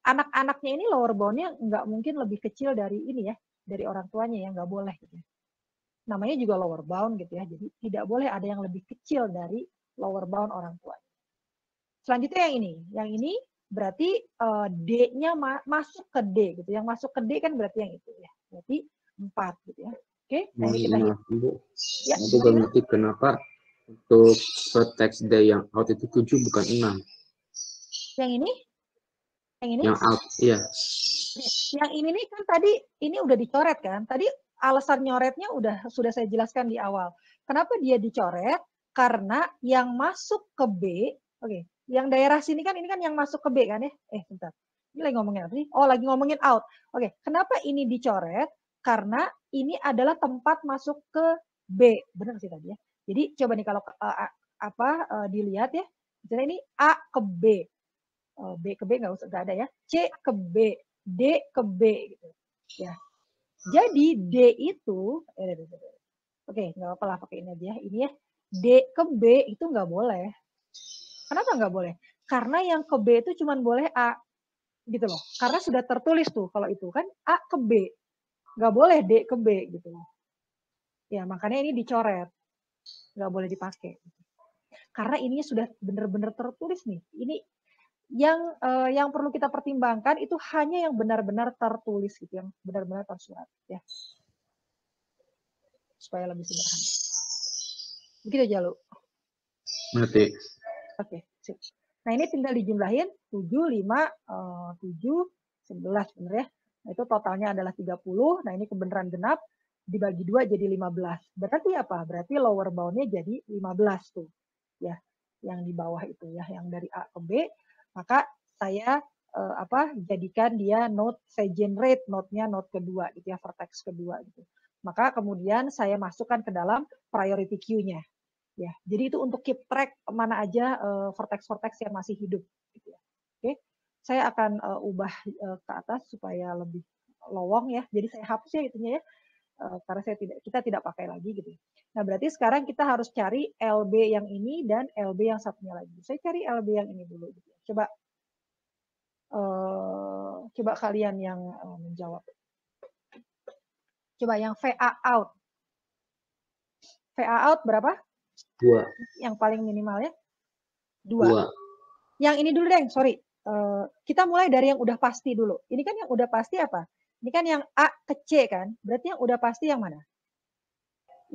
Anak-anaknya ini lower bound-nya nggak mungkin lebih kecil dari ini ya, dari orang tuanya ya, nggak boleh gitu. Namanya juga lower bound gitu ya, jadi tidak boleh ada yang lebih kecil dari lower bound orang tuanya. Selanjutnya yang ini berarti D-nya masuk ke D gitu, yang masuk ke D kan berarti yang itu ya, berarti 4 gitu ya. Oke, nah ini kita maaf, Bu. Ya, Aku gak ngerti kenapa untuk vertex D yang out itu 7 bukan 6. Yang ini? Yang ini? Yang out, iya. Yang ini nih kan tadi ini udah dicoret kan? Tadi alasan nyoretnya sudah saya jelaskan di awal. Kenapa dia dicoret? Karena yang masuk ke B, oke, yang daerah sini kan ini kan yang masuk ke B kan ya? Bentar. Ini lagi ngomongin apa sih? Oh, lagi ngomongin out. Oke, kenapa ini dicoret? Karena ini adalah tempat masuk ke B. Benar sih tadi ya. Jadi coba nih kalau dilihat ya. Misalnya ini A ke B. B ke B nggak ada ya. C ke B. D ke B gitu ya. Jadi D itu oke, nggak apa-apa lah pakai ini aja. Ini ya, D ke B itu nggak boleh. Kenapa nggak boleh? Karena yang ke B itu cuma boleh A gitu loh. Karena sudah tertulis tuh kalau itu kan A ke B, nggak boleh D ke B gitu loh. Ya makanya ini dicoret, nggak boleh dipakai. Karena ini sudah benar-benar tertulis nih. Ini yang perlu kita pertimbangkan itu hanya yang benar-benar tertulis gitu, yang benar-benar tersurat ya, supaya lebih sederhana. Begitu Jalu. Ngerti. Oke, sip. Nah ini tinggal dijumlahin 7, 5, 7, 11 bener ya. Nah, itu totalnya adalah 30. Nah ini kebenaran genap dibagi 2 jadi 15. Berarti apa? Berarti lower bound-nya jadi 15 tuh. Ya. yang di bawah itu ya, yang dari A ke B, maka saya jadikan dia node, saya generate node-nya node kedua gitu ya, vertex kedua gitu. Maka kemudian saya masukkan ke dalam priority queue-nya. Ya, jadi itu untuk keep track mana aja vertex-vertex yang masih hidup gitu ya. Oke. Saya akan ubah ke atas supaya lebih lowong ya. Jadi saya hapus ya itunya ya. Karena kita tidak pakai lagi gitu. Nah, berarti sekarang kita harus cari LB yang ini dan LB yang satunya lagi. Saya cari LB yang ini dulu gitu. Coba kalian yang menjawab. Coba yang VA out. VA out berapa? 2. Yang paling minimal ya? 2. Yang ini dulu deh, sorry. Kita mulai dari yang udah pasti dulu. Ini kan yang udah pasti apa? Ini kan yang A ke C kan? Berarti yang udah pasti yang mana?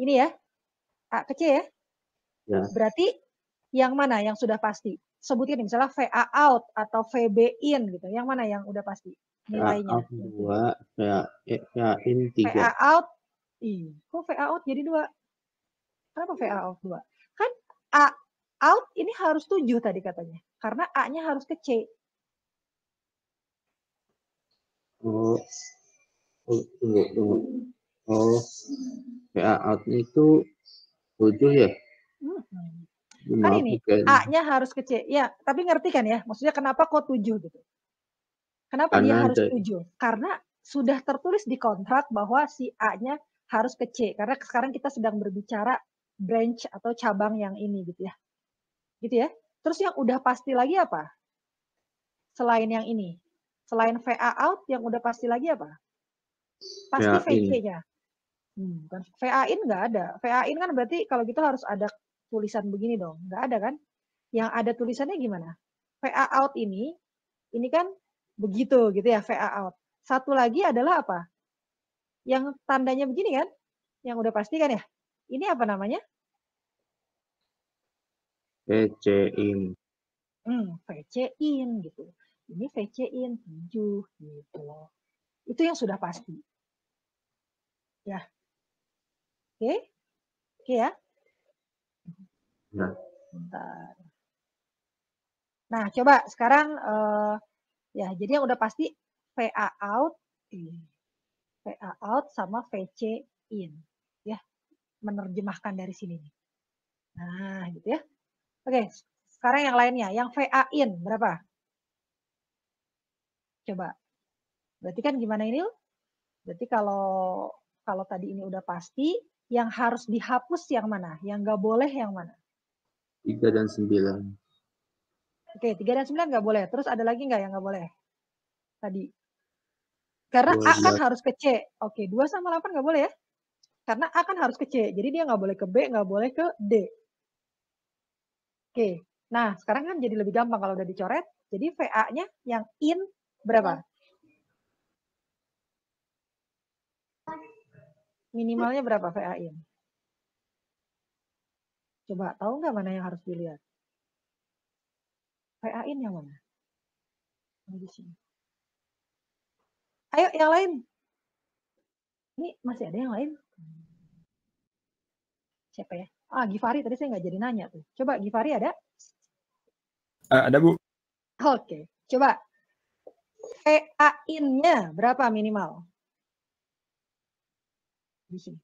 Ini ya? A ke C ya? Ya. Berarti yang mana yang sudah pasti? Sebutin misalnya VA out atau VB in gitu. Yang mana yang udah pasti nilainya? VA out 2, VA in 3. VA out, kok VA out jadi 2? Kenapa VA out 2? Kan A out ini harus 7 tadi katanya. Karena A-nya harus ke C. Tunggu. VA out itu 7 ya? Kan ini A-nya harus ke C. Ya, tapi ngerti kan ya? Maksudnya kenapa kok 7 gitu? Kenapa dia harus 7? Karena sudah tertulis di kontrak bahwa si A-nya harus ke C. Karena sekarang kita sedang berbicara branch atau cabang yang ini gitu ya. Gitu ya. Terus yang udah pasti lagi apa? Selain yang ini. Selain VA out, yang udah pasti lagi apa? Pasti VC-nya. Bukan. VA in nggak ada. VA in kan berarti kalau gitu harus ada tulisan begini dong. Nggak ada kan? Yang ada tulisannya gimana? VA out ini kan begitu gitu ya, VA out. Satu lagi adalah apa? Yang tandanya begini kan? Yang udah pasti kan ya? Ini apa namanya? VC in. VC in gitu. Ini VC in 7 gitu loh. Itu yang sudah pasti. Ya. Oke? Oke ya? Bentar. Nah, coba sekarang ya, jadi yang udah pasti VA out, VA out sama VC in, ya, menerjemahkan dari sini. Nah, gitu ya. Oke, sekarang yang lainnya, yang VA in berapa? Coba. Berarti kan gimana ini? Berarti kalau tadi ini udah pasti, yang harus dihapus yang mana? Yang nggak boleh yang mana? 3 dan 9. Oke, 3 dan 9 nggak boleh. Terus ada lagi nggak yang nggak boleh? Tadi. Karena A kan harus ke C. Oke, 2 sama 8 nggak boleh ya? Karena A kan harus ke C. Jadi dia nggak boleh ke B, nggak boleh ke D. Oke. Nah, sekarang kan jadi lebih gampang kalau udah dicoret. Jadi VA-nya yang in berapa? Minimalnya berapa VA in? Coba, tahu nggak mana yang harus dilihat? VA in yang mana? Di sini. Ayo, yang lain. Ini masih ada yang lain? Siapa ya? Givari, tadi saya nggak jadi nanya tuh. Coba, Givari ada? Ada, Bu. Oke, coba. VA in-nya berapa minimal? Di sini.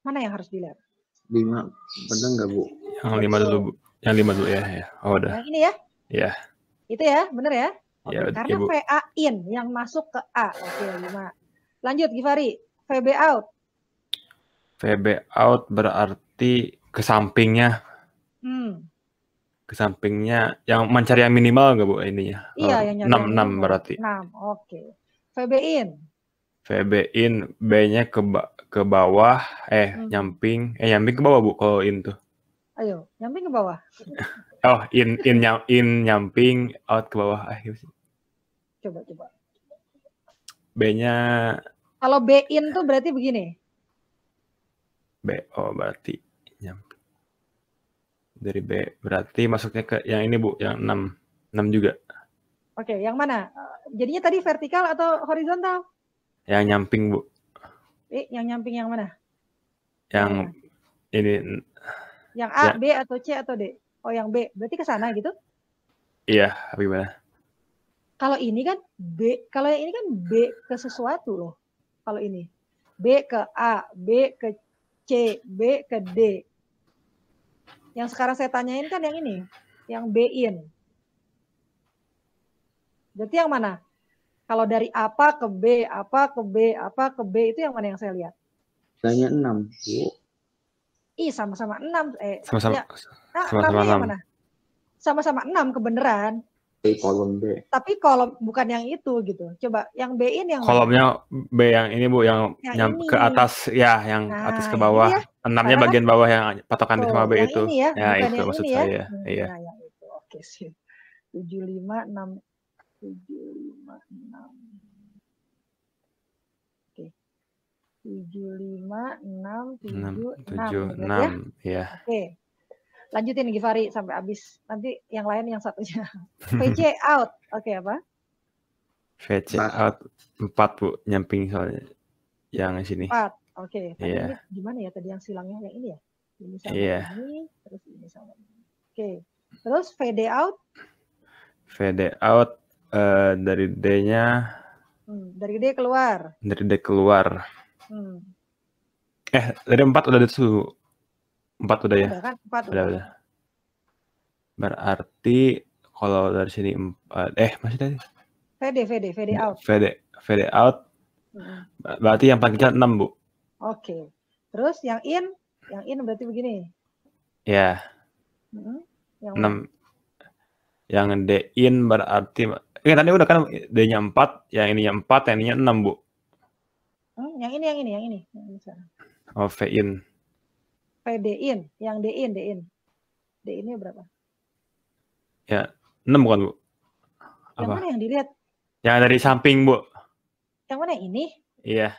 Mana yang harus dilihat? 5. Benar nggak, Bu? Yang 5 dulu, Bu. Yang 5 dulu ya. Oh, udah. Yang ini ya? Iya. Itu ya, bener ya? Oke, Ya, karena ya, Bu. VA in yang masuk ke A. Oke, 5. Lanjut, Givari. VB out. VB out berarti ke sampingnya. Ke sampingnya yang mencari yang minimal nggak, Bu, ininya? Iya, yang nyari 6 berarti. 6, oke. VB in. VB in, B-nya ke bawah, nyamping ke bawah, Bu, kalau in tuh. Ayo, nyamping ke bawah. Oh, in nyamping, out ke bawah. Coba. B-nya. Kalau B in tuh berarti begini. Berarti nyamping. Dari B berarti masuknya ke yang ini, Bu, yang 6 juga. Oke, yang mana? Jadinya tadi vertikal atau horizontal? Yang nyamping, Bu. Yang nyamping yang mana? Yang ini. Yang A, B atau C atau D? Oh, yang B. Berarti ke sana gitu? Iya, gimana? Kalau ini kan B, kalau yang ini kan B ke sesuatu loh. Kalau ini. B ke A, B ke C, B ke D. Yang sekarang saya tanyain kan yang ini, yang B-in. Berarti yang mana? Kalau dari apa ke B, apa ke B, apa ke B, itu yang mana yang saya lihat? Tanya 6, Bu. Ih, sama-sama 6. Sama-sama Ya. Nah, 6-nya yang mana? Sama-sama 6 kebenaran. Di kolom B. Tapi kolom bukan yang itu gitu. Coba yang B-in yang kolomnya mana? B yang ini Bu, yang ini. ke atas ya, yang atas ke bawah. Ya. 6-nya bagian bawah yang patokan Tuh, sama B yang itu. ini ya, Ya, bukan itu yang maksud ini saya. ya. Iya. Ya, yang itu. Oke sih. 756 756. Oke. 75676 ya. Iya. Oke. Lanjutin Givari sampai habis. Nanti yang lain yang satunya. VC out. Oke, apa? VC out 4 Bu, nyamping soalnya. Yang sini. 4. Oke. Tadi Iya. ini gimana ya tadi yang silangnya? Yang ini ya? Ini sama ini, terus ini sama ini. Oke. Terus VD out? VD out dari D-nya. Dari D keluar. Dari D keluar. Dari 4 udah itu. 4 udah ya? Udah kan? 4 udah. Berarti kalau dari sini 4, masih tadi? VD out. VD out. Berarti yang paling kecil 6, Bu. Oke. Terus yang in berarti begini. Ya. Yang 6. Yang D in berarti tadi udah kan D-nya 4, yang ininya 4, yang ininya 6, Bu. Yang ini. Oh, V in. VD in, yang D in. D ini berapa? Ya, 6 bukan, Bu? Yang mana yang dilihat? Yang dari samping, Bu. Yang mana yang ini? Iya.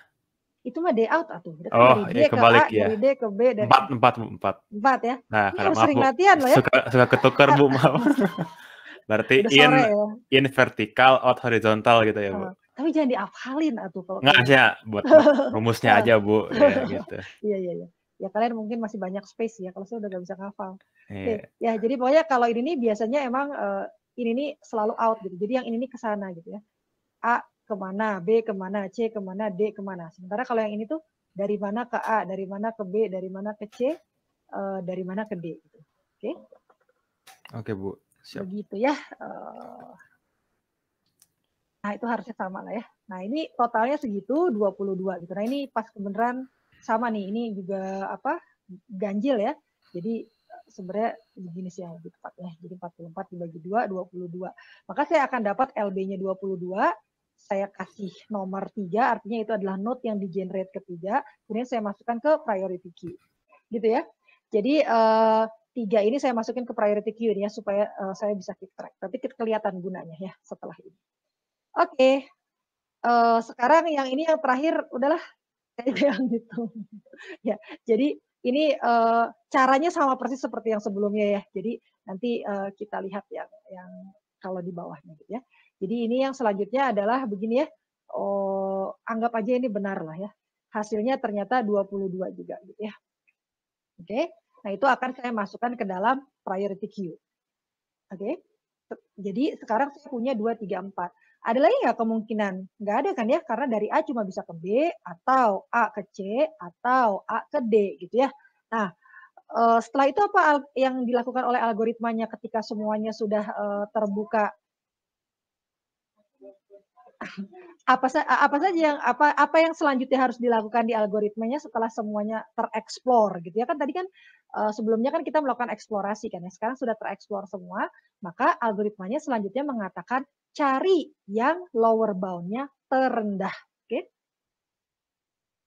Itu mah D out atuh. Oh, dari D kebalik ke A, ya. dari D ke B, dari 4, Bu. 4 ya. Nah, ini harus sering latihan loh ya. Suka ketukar, Bu, maaf. Berarti in vertikal, out horizontal gitu ya, Bu. Tapi jangan dihafalin atuh kalau. Nggak aja, buat rumusnya aja, Bu. Ya, gitu. Iya. Ya kalian mungkin masih banyak space ya, kalau saya udah gak bisa ngafal. Oke. Ya, jadi pokoknya kalau ini nih biasanya emang ini nih selalu out gitu. Jadi yang ini nih ke sana gitu ya. A kemana, B kemana, C kemana, D kemana. Sementara kalau yang ini tuh dari mana ke A, dari mana ke B, dari mana ke C, dari mana ke D gitu. Oke? Oke, Bu. Siap. Begitu ya. Nah, itu harusnya sama lah ya. Nah, ini totalnya segitu 22 gitu. Nah, ini pas kebenaran sama nih. Ini juga ganjil ya. Jadi sebenarnya begini sih yang lebih tepat ya. Jadi 44 dibagi 2, 22. Maka saya akan dapat LB-nya 22. Saya kasih nomor 3, artinya itu adalah node yang di-generate ketiga. Kemudian saya masukkan ke priority queue. Gitu ya. Jadi 3 ini saya masukin ke priority queue ya, supaya saya bisa keep track. Tapi kelihatan gunanya ya setelah ini. Oke. Sekarang yang ini yang terakhir, udahlah. Kayak gitu. Ya, jadi ini caranya sama persis seperti yang sebelumnya ya. Jadi nanti kita lihat yang kalau di bawahnya gitu ya. Jadi ini yang selanjutnya adalah begini ya. Anggap aja ini benar lah ya. Hasilnya ternyata 22 juga gitu ya. Oke. Nah, itu akan saya masukkan ke dalam priority queue. Oke. Jadi sekarang saya punya 2, 3, 4. Ada lagi nggak kemungkinan? Nggak ada kan ya, karena dari A cuma bisa ke B, atau A ke C, atau A ke D gitu ya. Nah, setelah itu apa yang dilakukan oleh algoritmanya ketika semuanya sudah terbuka? Apa saja yang apa yang selanjutnya harus dilakukan di algoritmanya setelah semuanya tereksplor gitu ya kan tadi kan sebelumnya kan kita melakukan eksplorasi kan ya, sekarang sudah tereksplor semua, maka algoritmanya selanjutnya mengatakan cari yang lower bound-nya terendah. Oke?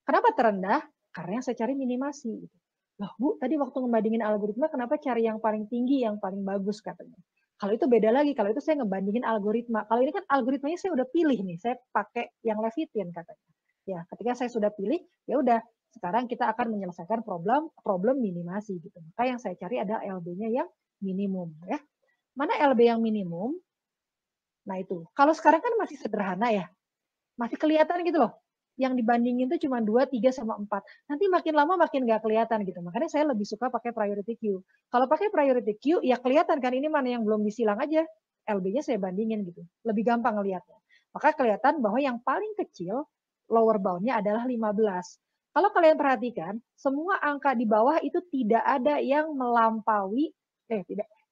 Kenapa terendah? Karena yang saya cari minimasi gitu. Loh Bu, tadi waktu ngebandingin algoritma kenapa cari yang paling tinggi, yang paling bagus katanya. Kalau itu beda lagi, kalau itu saya ngebandingin algoritma. Kalau ini kan algoritmanya saya udah pilih nih, saya pakai yang Levitin katanya. Ya, ketika saya sudah pilih, ya udah, sekarang kita akan menyelesaikan problem minimasi gitu. Maka yang saya cari ada LB-nya yang minimum ya. Mana LB yang minimum? Nah itu. Kalau sekarang kan masih sederhana ya. Masih kelihatan gitu loh. yang dibandingin tuh cuma 2, 3, sama 4. Nanti makin lama makin nggak kelihatan gitu. Makanya saya lebih suka pakai priority queue. Kalau pakai priority queue, ya kelihatan kan ini mana yang belum disilang aja. LB-nya saya bandingin gitu. Lebih gampang ngelihatnya. Maka kelihatan bahwa yang paling kecil, lower bound-nya adalah 15. Kalau kalian perhatikan, semua angka di bawah itu tidak ada yang melampaui,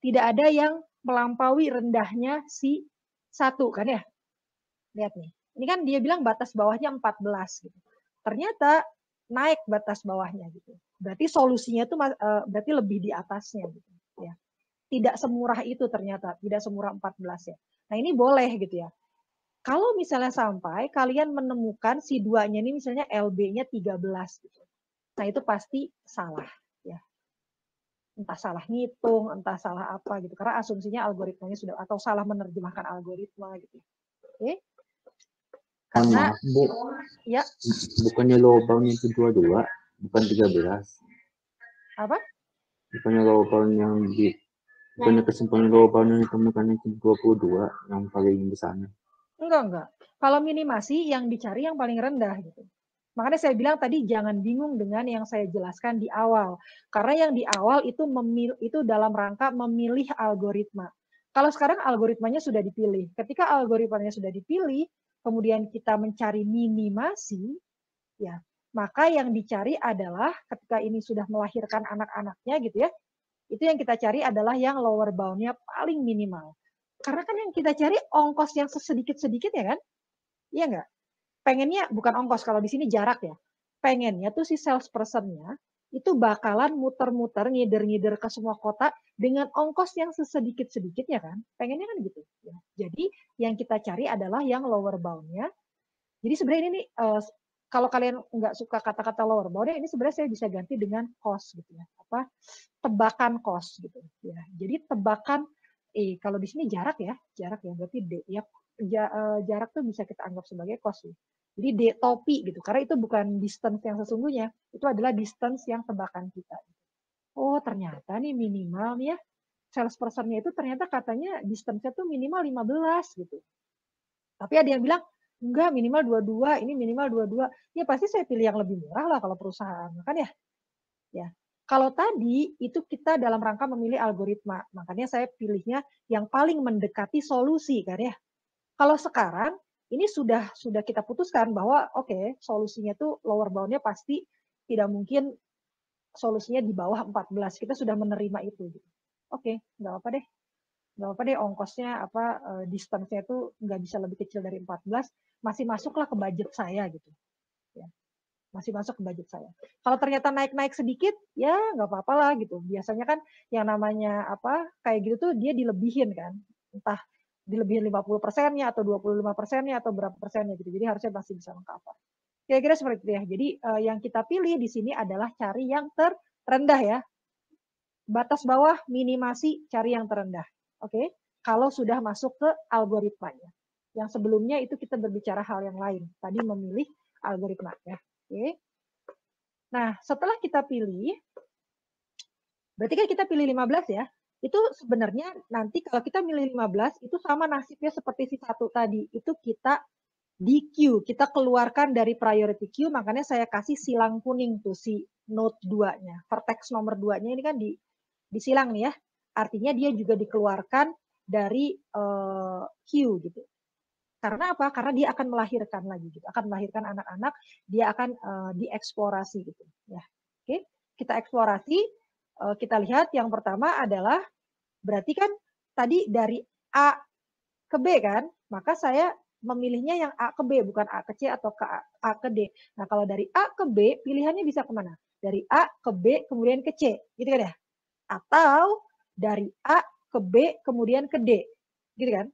tidak ada yang melampaui rendahnya si 1 kan ya. Lihat nih. Ini kan dia bilang batas bawahnya 14 gitu. Ternyata naik batas bawahnya gitu. Berarti solusinya itu berarti lebih di atasnya gitu ya. Tidak semurah itu ternyata, tidak semurah 14 ya. Nah, ini boleh gitu ya. Kalau misalnya sampai kalian menemukan si 2-nya ini misalnya LB-nya 13 gitu. Nah, itu pasti salah ya. Entah salah ngitung, entah salah apa gitu. Karena asumsinya algoritmanya sudah atau salah menerjemahkan algoritma gitu. Oke. Karena Bu, ya, bukannya lubangnya itu 22, bukan 13. Apa? Bukannya lubang yang bukannya kesimpulan lubang yang ditemukan itu 22 yang paling besarnya. Enggak. Kalau minimasi yang dicari yang paling rendah gitu. Makanya saya bilang tadi jangan bingung dengan yang saya jelaskan di awal. Karena yang di awal itu dalam rangka memilih algoritma. Kalau sekarang algoritmanya sudah dipilih. Ketika algoritmanya sudah dipilih, kemudian kita mencari minimasi, ya, maka yang dicari adalah ketika ini sudah melahirkan anak-anaknya gitu ya, itu yang kita cari adalah yang lower bound-nya paling minimal. Karena kan yang kita cari ongkos yang sedikit-sedikit ya kan? Iya nggak? Pengennya bukan ongkos, kalau di sini jarak ya. Pengennya tuh si salesperson-nya itu bakalan muter-muter, ngider-ngider ke semua kota dengan ongkos yang sesedikit-sedikit ya kan. Pengennya kan gitu. Ya. Jadi yang kita cari adalah yang lower bound-nya. Jadi sebenarnya ini kalau kalian nggak suka kata-kata lower bound-nya, ini sebenarnya saya bisa ganti dengan cost gitu ya. Apa? Tebakan cost gitu ya. Jadi tebakan kalau di sini jarak ya berarti D ya. Jarak tuh bisa kita anggap sebagai cost ya. Jadi D topi gitu, karena itu bukan distance yang sesungguhnya, itu adalah distance yang tebakan kita. Oh ternyata nih minimal nih ya, salesperson-nya itu ternyata katanya distance-nya tuh minimal 15 gitu. Tapi ada yang bilang, enggak minimal 22, ini minimal 22. Ya pasti saya pilih yang lebih murah lah kalau perusahaan, kan ya. Ya. Kalau tadi itu kita dalam rangka memilih algoritma, makanya saya pilihnya yang paling mendekati solusi kan ya. Kalau sekarang ini sudah kita putuskan bahwa oke, solusinya tuh lower bound-nya pasti tidak mungkin solusinya di bawah 14. Kita sudah menerima itu. Oke, nggak apa-apa deh ongkosnya distance-nya itu nggak bisa lebih kecil dari 14, masih masuklah ke budget saya gitu. Ya. Masih masuk ke budget saya. Kalau ternyata naik-naik sedikit, ya nggak apa-apa lah gitu. Biasanya kan yang namanya kayak gitu tuh dia dilebihin kan. Entah dilebihin 50%-nya atau 25%-nya atau berapa persennya gitu. Jadi harusnya masih bisa meng-cover. Kira-kira seperti itu ya. Jadi yang kita pilih di sini adalah cari yang terendah ya. Batas bawah minimasi cari yang terendah. Oke? Kalau sudah masuk ke algoritmanya. Yang sebelumnya itu kita berbicara hal yang lain. Tadi memilih algoritma ya. Oke. Nah, setelah kita pilih, berarti kan kita pilih 15 ya. Itu sebenarnya nanti kalau kita milih 15, itu sama nasibnya seperti si 1 tadi. Itu kita di queue, kita keluarkan dari priority queue, makanya saya kasih silang kuning tuh si node 2-nya. Vertex nomor 2-nya ini kan disilang nih ya. Artinya dia juga dikeluarkan dari queue gitu. Karena apa? Karena dia akan melahirkan lagi gitu, akan melahirkan anak-anak, dia akan dieksplorasi gitu ya. Oke, kita eksplorasi, kita lihat yang pertama adalah berarti kan tadi dari A ke B kan, maka saya memilihnya yang A ke B bukan A ke C atau ke A ke D. Nah, kalau dari A ke B pilihannya bisa kemana? Dari A ke B kemudian ke C, gitu kan ya? Atau dari A ke B kemudian ke D, gitu kan?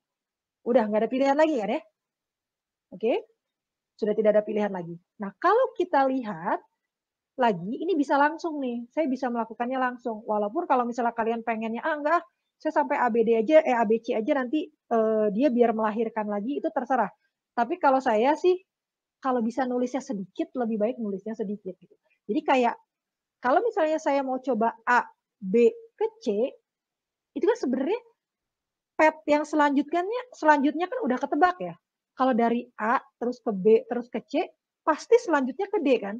Udah nggak ada pilihan lagi kan ya? Oke, sudah tidak ada pilihan lagi. Nah, kalau kita lihat lagi, ini bisa langsung nih. Saya bisa melakukannya langsung. Walaupun kalau misalnya kalian pengennya, enggak, saya sampai ABD aja, ABC aja nanti dia biar melahirkan lagi, itu terserah. Tapi kalau saya sih, kalau bisa nulisnya sedikit, lebih baik nulisnya sedikit. Gitu. Jadi kayak, kalau misalnya saya mau coba A, B, ke C, itu kan sebenarnya path yang selanjutnya kan udah ketebak ya. Kalau dari A, terus ke B, terus ke C, pasti selanjutnya ke D kan?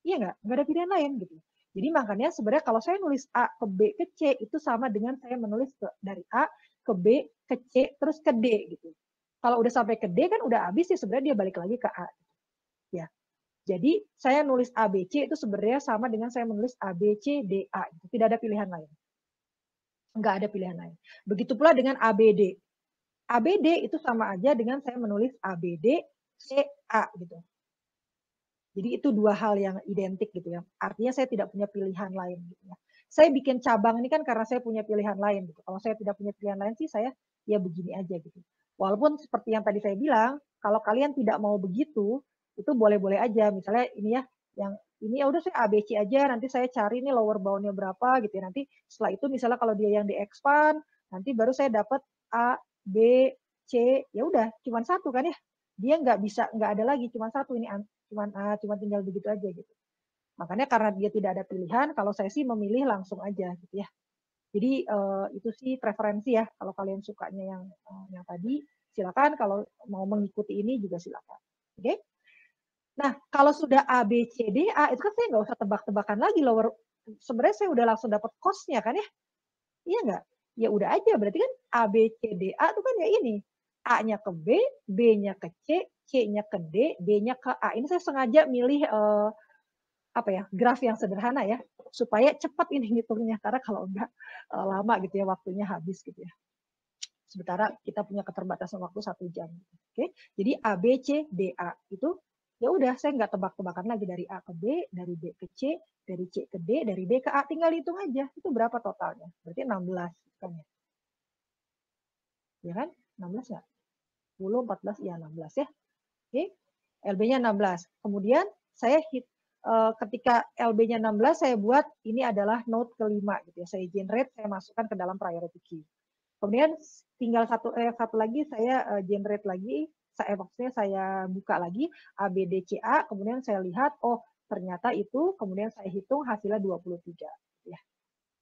Iya nggak? Nggak ada pilihan lain gitu. Jadi makanya sebenarnya kalau saya nulis A ke B ke C itu sama dengan saya menulis dari A ke B ke C terus ke D gitu. Kalau udah sampai ke D kan udah habis sih sebenarnya dia balik lagi ke A. Ya. Jadi saya nulis A B C itu sebenarnya sama dengan saya menulis A B C D A. Gitu. Tidak ada pilihan lain. Nggak ada pilihan lain. Begitu pula dengan A B D. A B D itu sama aja dengan saya menulis A B D C A gitu. Jadi itu dua hal yang identik gitu ya. Artinya saya tidak punya pilihan lain gitu ya. Saya bikin cabang ini kan karena saya punya pilihan lain gitu. Kalau saya tidak punya pilihan lain sih saya ya begini aja gitu. Walaupun seperti yang tadi saya bilang, kalau kalian tidak mau begitu, itu boleh-boleh aja. Misalnya ini ya, yang ini ya udah saya ABC aja, nanti saya cari nih lower bound-nya berapa gitu ya. Nanti setelah itu misalnya kalau dia yang di-expand, nanti baru saya dapat A, B, C, ya udah cuma satu kan ya. Dia nggak ada lagi, cuma satu ini cuma tinggal begitu aja gitu. Makanya karena dia tidak ada pilihan, kalau saya sih memilih langsung aja gitu ya. Jadi itu sih preferensi ya. Kalau kalian sukanya yang tadi, silakan. Kalau mau mengikuti ini juga silakan. Oke? Nah, kalau sudah A, B, C, D, A, itu kan saya nggak usah tebak-tebakan lagi lower. Sebenarnya saya udah langsung dapat cost-nya kan ya? Iya nggak? Ya udah aja. Berarti kan A, B, C, D, A itu kan ya ini. A-nya ke B, B-nya ke C, C-nya ke D, D-nya ke A. Ini saya sengaja milih graf yang sederhana ya, supaya cepat ini ngitungnya. Karena kalau enggak lama gitu ya, waktunya habis gitu ya. Sementara kita punya keterbatasan waktu 1 jam. Oke, jadi A, B, C, D, A itu ya udah saya nggak tebak-tebakan lagi dari A ke B, dari B ke C, dari C ke D, dari D ke A, tinggal hitung aja. Itu berapa totalnya? Berarti 16 kan ya. Ya kan? 16 nggak? 10, 14, ya 16 ya. Oke, LB-nya 16. Kemudian saya ketika LB-nya 16, saya buat ini adalah node kelima gitu ya. Saya generate, saya masukkan ke dalam priority queue. Kemudian tinggal satu lagi saya generate lagi, maksudnya saya buka lagi A, B, D, C, A, kemudian saya lihat, oh ternyata itu, kemudian saya hitung hasilnya 23. Ya.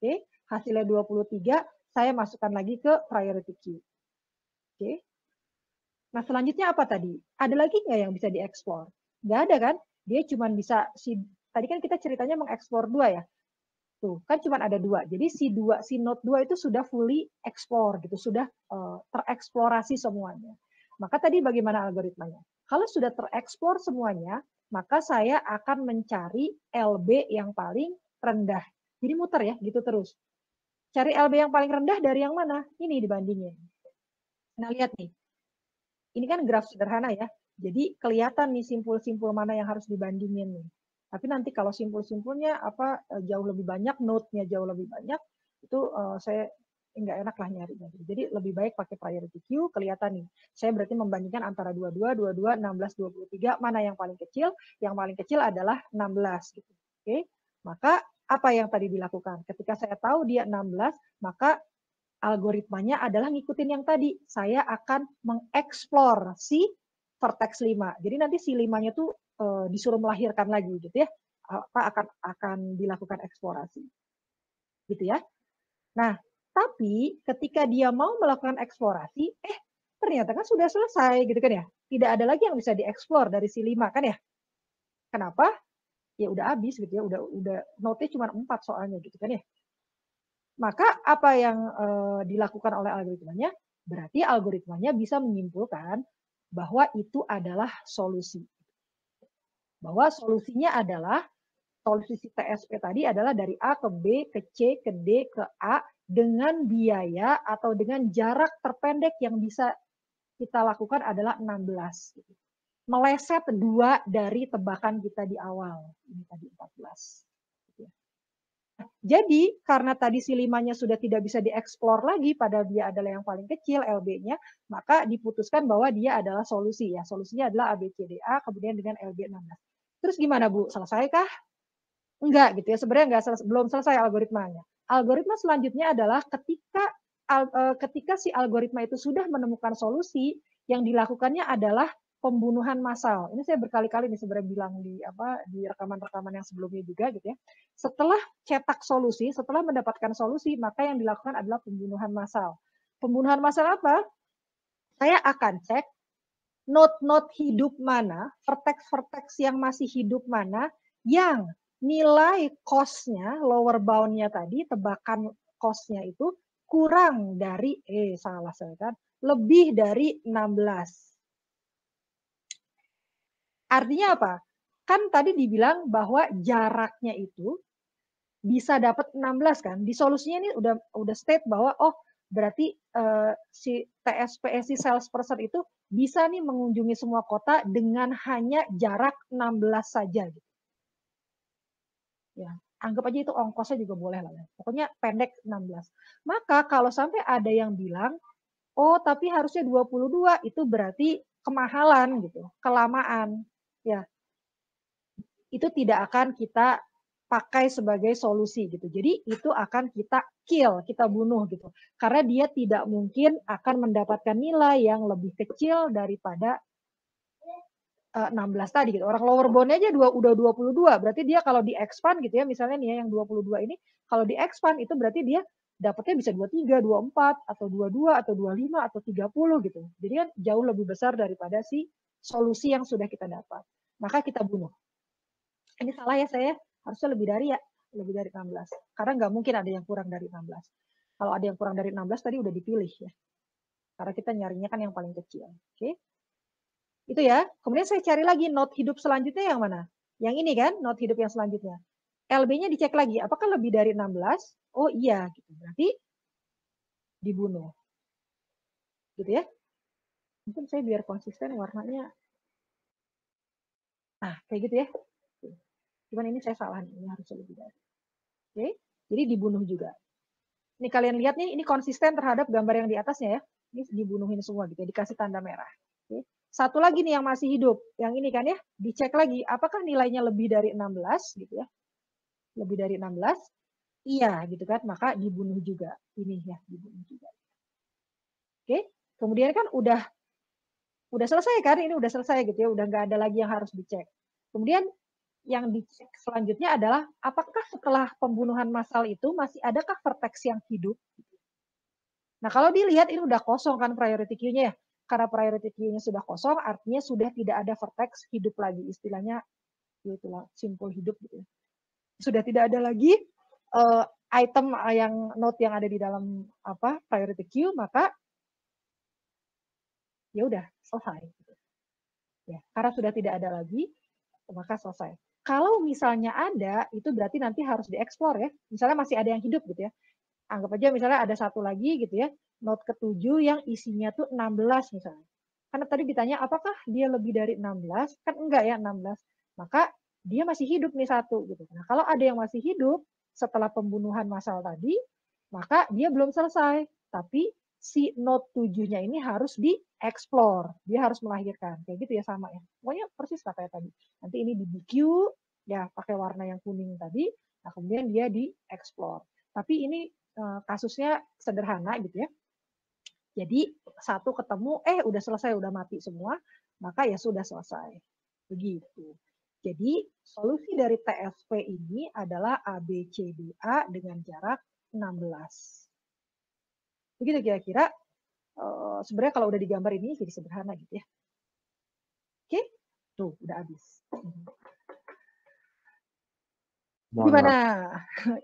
Oke, hasilnya 23, saya masukkan lagi ke priority queue. Oke. Nah, selanjutnya apa tadi? Ada lagi nggak yang bisa diekspor? Nggak ada kan? Dia cuma bisa, tadi kan kita ceritanya mengekspor 2 ya. Tuh, kan cuma ada 2. Jadi si node 2 itu sudah fully ekspor gitu, sudah tereksplorasi semuanya. Maka tadi bagaimana algoritmanya? Kalau sudah tereksplor semuanya, maka saya akan mencari LB yang paling rendah. Jadi muter ya, gitu terus. Cari LB yang paling rendah dari yang mana? Ini dibandingin. Nah, lihat nih. Ini kan graf sederhana ya. Jadi kelihatan nih simpul-simpul mana yang harus dibandingin nih. Tapi nanti kalau simpul-simpulnya jauh lebih banyak, node-nya jauh lebih banyak, itu saya nggak enak lah nyarinya. Jadi lebih baik pakai priority queue, kelihatan nih. Saya berarti membandingkan antara 22, 22, 16, 23, mana yang paling kecil? Yang paling kecil adalah 16 gitu. Oke. Maka apa yang tadi dilakukan? Ketika saya tahu dia 16, maka algoritmanya adalah ngikutin yang tadi. Saya akan mengeksplor si vertex 5. Jadi nanti si 5-nya tuh disuruh melahirkan lagi gitu ya. Akan dilakukan eksplorasi. Gitu ya. Nah, tapi ketika dia mau melakukan eksplorasi, ternyata kan sudah selesai gitu kan ya. Tidak ada lagi yang bisa dieksplor dari si 5 kan ya. Kenapa? Ya udah habis gitu ya. Udah node-nya cuma 4 soalnya gitu kan ya. Maka apa yang dilakukan oleh algoritmanya? Berarti algoritmanya bisa menyimpulkan bahwa itu adalah solusi. Bahwa solusinya adalah, solusi TSP tadi adalah dari A ke B, ke C, ke D, ke A, dengan biaya atau dengan jarak terpendek yang bisa kita lakukan adalah 16. Meleset 2 dari tebakan kita di awal. Ini tadi 14. Jadi karena tadi si 5-nya sudah tidak bisa dieksplor lagi, padahal dia adalah yang paling kecil LB-nya, maka diputuskan bahwa dia adalah solusi ya. Solusinya adalah ABCDA kemudian dengan LB 16. Terus gimana Bu? Selesaikah? Enggak gitu ya. Sebenarnya belum selesai algoritmanya. Algoritma selanjutnya adalah ketika si algoritma itu sudah menemukan solusi, yang dilakukannya adalah pembunuhan massal. Ini saya berkali-kali nih sebenarnya bilang di rekaman-rekaman yang sebelumnya juga gitu ya. Setelah cetak solusi, setelah mendapatkan solusi, maka yang dilakukan adalah pembunuhan massal. Pembunuhan massal apa? Saya akan cek node-node hidup mana, vertex-vertex yang masih hidup mana, yang nilai cost-nya, lower bound-nya tadi, tebakan cost-nya itu kurang dari, salah saya kan, lebih dari 16. Artinya apa? Kan tadi dibilang bahwa jaraknya itu bisa dapat 16 kan. Di solusinya ini udah state bahwa oh berarti si TSPSI salesperson itu bisa nih mengunjungi semua kota dengan hanya jarak 16 saja gitu. Ya, anggap aja itu ongkosnya juga boleh lah ya. Pokoknya pendek 16. Maka kalau sampai ada yang bilang, oh tapi harusnya 22, itu berarti kemahalan gitu, kelamaan. Ya, itu tidak akan kita pakai sebagai solusi gitu. Jadi itu akan kita kill, kita bunuh gitu. Karena dia tidak mungkin akan mendapatkan nilai yang lebih kecil daripada 16 tadi gitu. Orang lower bound aja udah 22, berarti dia kalau di expand gitu ya, misalnya nih ya yang 22 ini, kalau di expand itu berarti dia dapatnya bisa 23, 24, atau 22, atau 25, atau 30 gitu. Jadi kan jauh lebih besar daripada si solusi yang sudah kita dapat. Maka kita bunuh. Ini salah ya saya, harusnya lebih dari 16. Karena nggak mungkin ada yang kurang dari 16. Kalau ada yang kurang dari 16 tadi udah dipilih ya. Karena kita nyarinya kan yang paling kecil. Oke. Itu ya. Kemudian saya cari lagi node hidup selanjutnya yang mana? Yang ini kan, node hidup yang selanjutnya. LB-nya dicek lagi, apakah lebih dari 16? Oh iya, gitu. Berarti dibunuh. Gitu ya. Mungkin saya biar konsisten warnanya. Nah, kayak gitu ya. Cuman ini saya salah nih, ini harusnya lebih dari. Oke, jadi dibunuh juga. Ini kalian lihat nih, ini konsisten terhadap gambar yang di atasnya ya. Ini dibunuhin semua gitu ya, dikasih tanda merah. Oke. Satu lagi nih yang masih hidup, yang ini kan ya, dicek lagi, apakah nilainya lebih dari 16 gitu ya. Lebih dari 16, iya gitu kan, maka dibunuh juga. Ini ya, dibunuh juga. Oke, kemudian kan udah selesai kan, ini udah selesai gitu ya, udah nggak ada lagi yang harus dicek. Kemudian yang dicek selanjutnya adalah apakah setelah pembunuhan massal itu masih adakah vertex yang hidup? Nah, kalau dilihat ini udah kosong kan priority queue-nya ya. Karena priority queue-nya sudah kosong, artinya sudah tidak ada vertex hidup lagi. Istilahnya itulah simple hidup gitu. Sudah tidak ada lagi item yang node yang ada di dalam priority queue, maka ya udah selesai. Ya, karena sudah tidak ada lagi, maka selesai. Kalau misalnya ada, itu berarti nanti harus dieksplor ya. Misalnya masih ada yang hidup gitu ya. Anggap aja misalnya ada satu lagi gitu ya, node ke-7 yang isinya tuh 16 misalnya. Karena tadi ditanya apakah dia lebih dari 16? Kan enggak ya 16. Maka dia masih hidup nih satu gitu. Nah, kalau ada yang masih hidup setelah pembunuhan massal tadi, maka dia belum selesai. Tapi si node 7-nya ini harus dieksplor. Dia harus melahirkan. Kayak gitu ya sama ya. Pokoknya persis kayak tadi. Nanti ini di BQ, ya pakai warna yang kuning tadi. Nah, kemudian dia dieksplor. Tapi ini kasusnya sederhana gitu ya. Jadi satu ketemu, udah selesai, udah mati semua, maka ya sudah selesai. Begitu. Jadi solusi dari TSP ini adalah ABCDA dengan jarak 16. Begitu kira-kira. Sebenarnya kalau udah digambar ini jadi sederhana gitu ya. Oke, tuh udah habis. Gimana?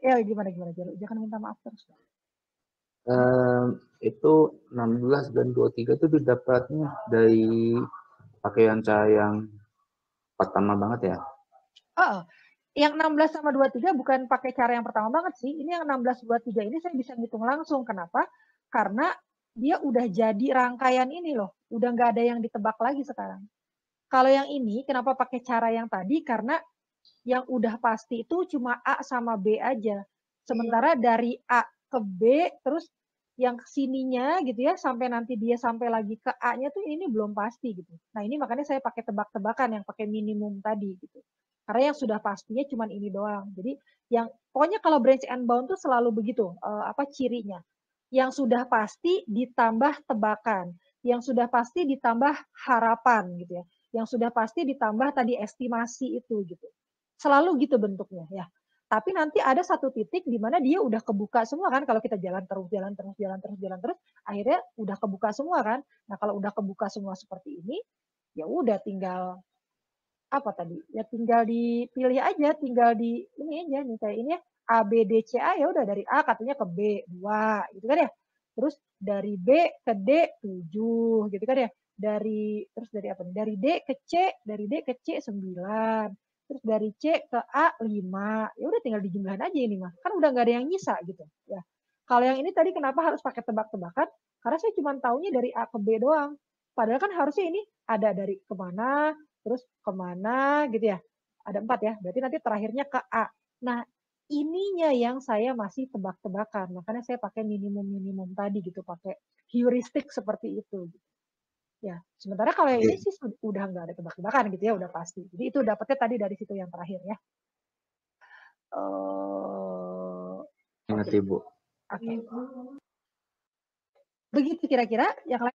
Ya gimana? Jangan minta maaf terus. Itu 16 dan 23 itu didapatnya dari pakaian saya yang pertama banget ya? Yang 16 sama 23 bukan pakai cara yang pertama banget sih. Ini yang 16, 23 ini saya bisa ngitung langsung. Kenapa? Karena dia udah jadi rangkaian ini loh. Udah nggak ada yang ditebak lagi sekarang. Kalau yang ini, kenapa pakai cara yang tadi? Karena yang udah pasti itu cuma A sama B aja. Sementara dari A ke B, terus yang kesininya gitu ya, sampai nanti dia sampai lagi ke A-nya tuh ini belum pasti gitu. Nah ini makanya saya pakai tebak-tebakan yang pakai minimum tadi gitu. Karena yang sudah pastinya cuma ini doang. Jadi yang pokoknya kalau branch and bound tuh selalu begitu, cirinya. Yang sudah pasti ditambah tebakan, yang sudah pasti ditambah harapan gitu ya. Yang sudah pasti ditambah tadi estimasi itu gitu. Selalu gitu bentuknya ya. Tapi nanti ada satu titik di mana dia udah kebuka semua kan, kalau kita jalan terus, akhirnya udah kebuka semua kan. Nah kalau udah kebuka semua seperti ini, ya udah tinggal apa tadi? Ya tinggal dipilih aja, tinggal di ini aja nih kayak ini ya A B D C A, ya udah dari A katanya ke B 2 gitu kan ya. Terus dari B ke D 7 gitu kan ya. Terus dari apa nih? Dari D ke C, dari D ke C 9. Terus dari C ke A 5. Ya udah tinggal dijumlahin aja ini mah. Kan udah nggak ada yang nyisa gitu ya. Kalau yang ini tadi kenapa harus pakai tebak-tebakan? Karena saya cuma taunya dari A ke B doang. Padahal kan harusnya ini ada dari kemana, terus kemana gitu ya. Ada 4 ya, berarti nanti terakhirnya ke A. Nah, ininya yang saya masih tebak-tebakan. Makanya saya pakai minimum-minimum tadi gitu, pakai heuristik seperti itu. Ya, sementara kalau yang ini sih udah nggak ada tebak-tebakan gitu ya, udah pasti. Jadi itu dapetnya tadi dari situ yang terakhir ya. Ingat Ibu. Oke. Begitu kira-kira, yang lain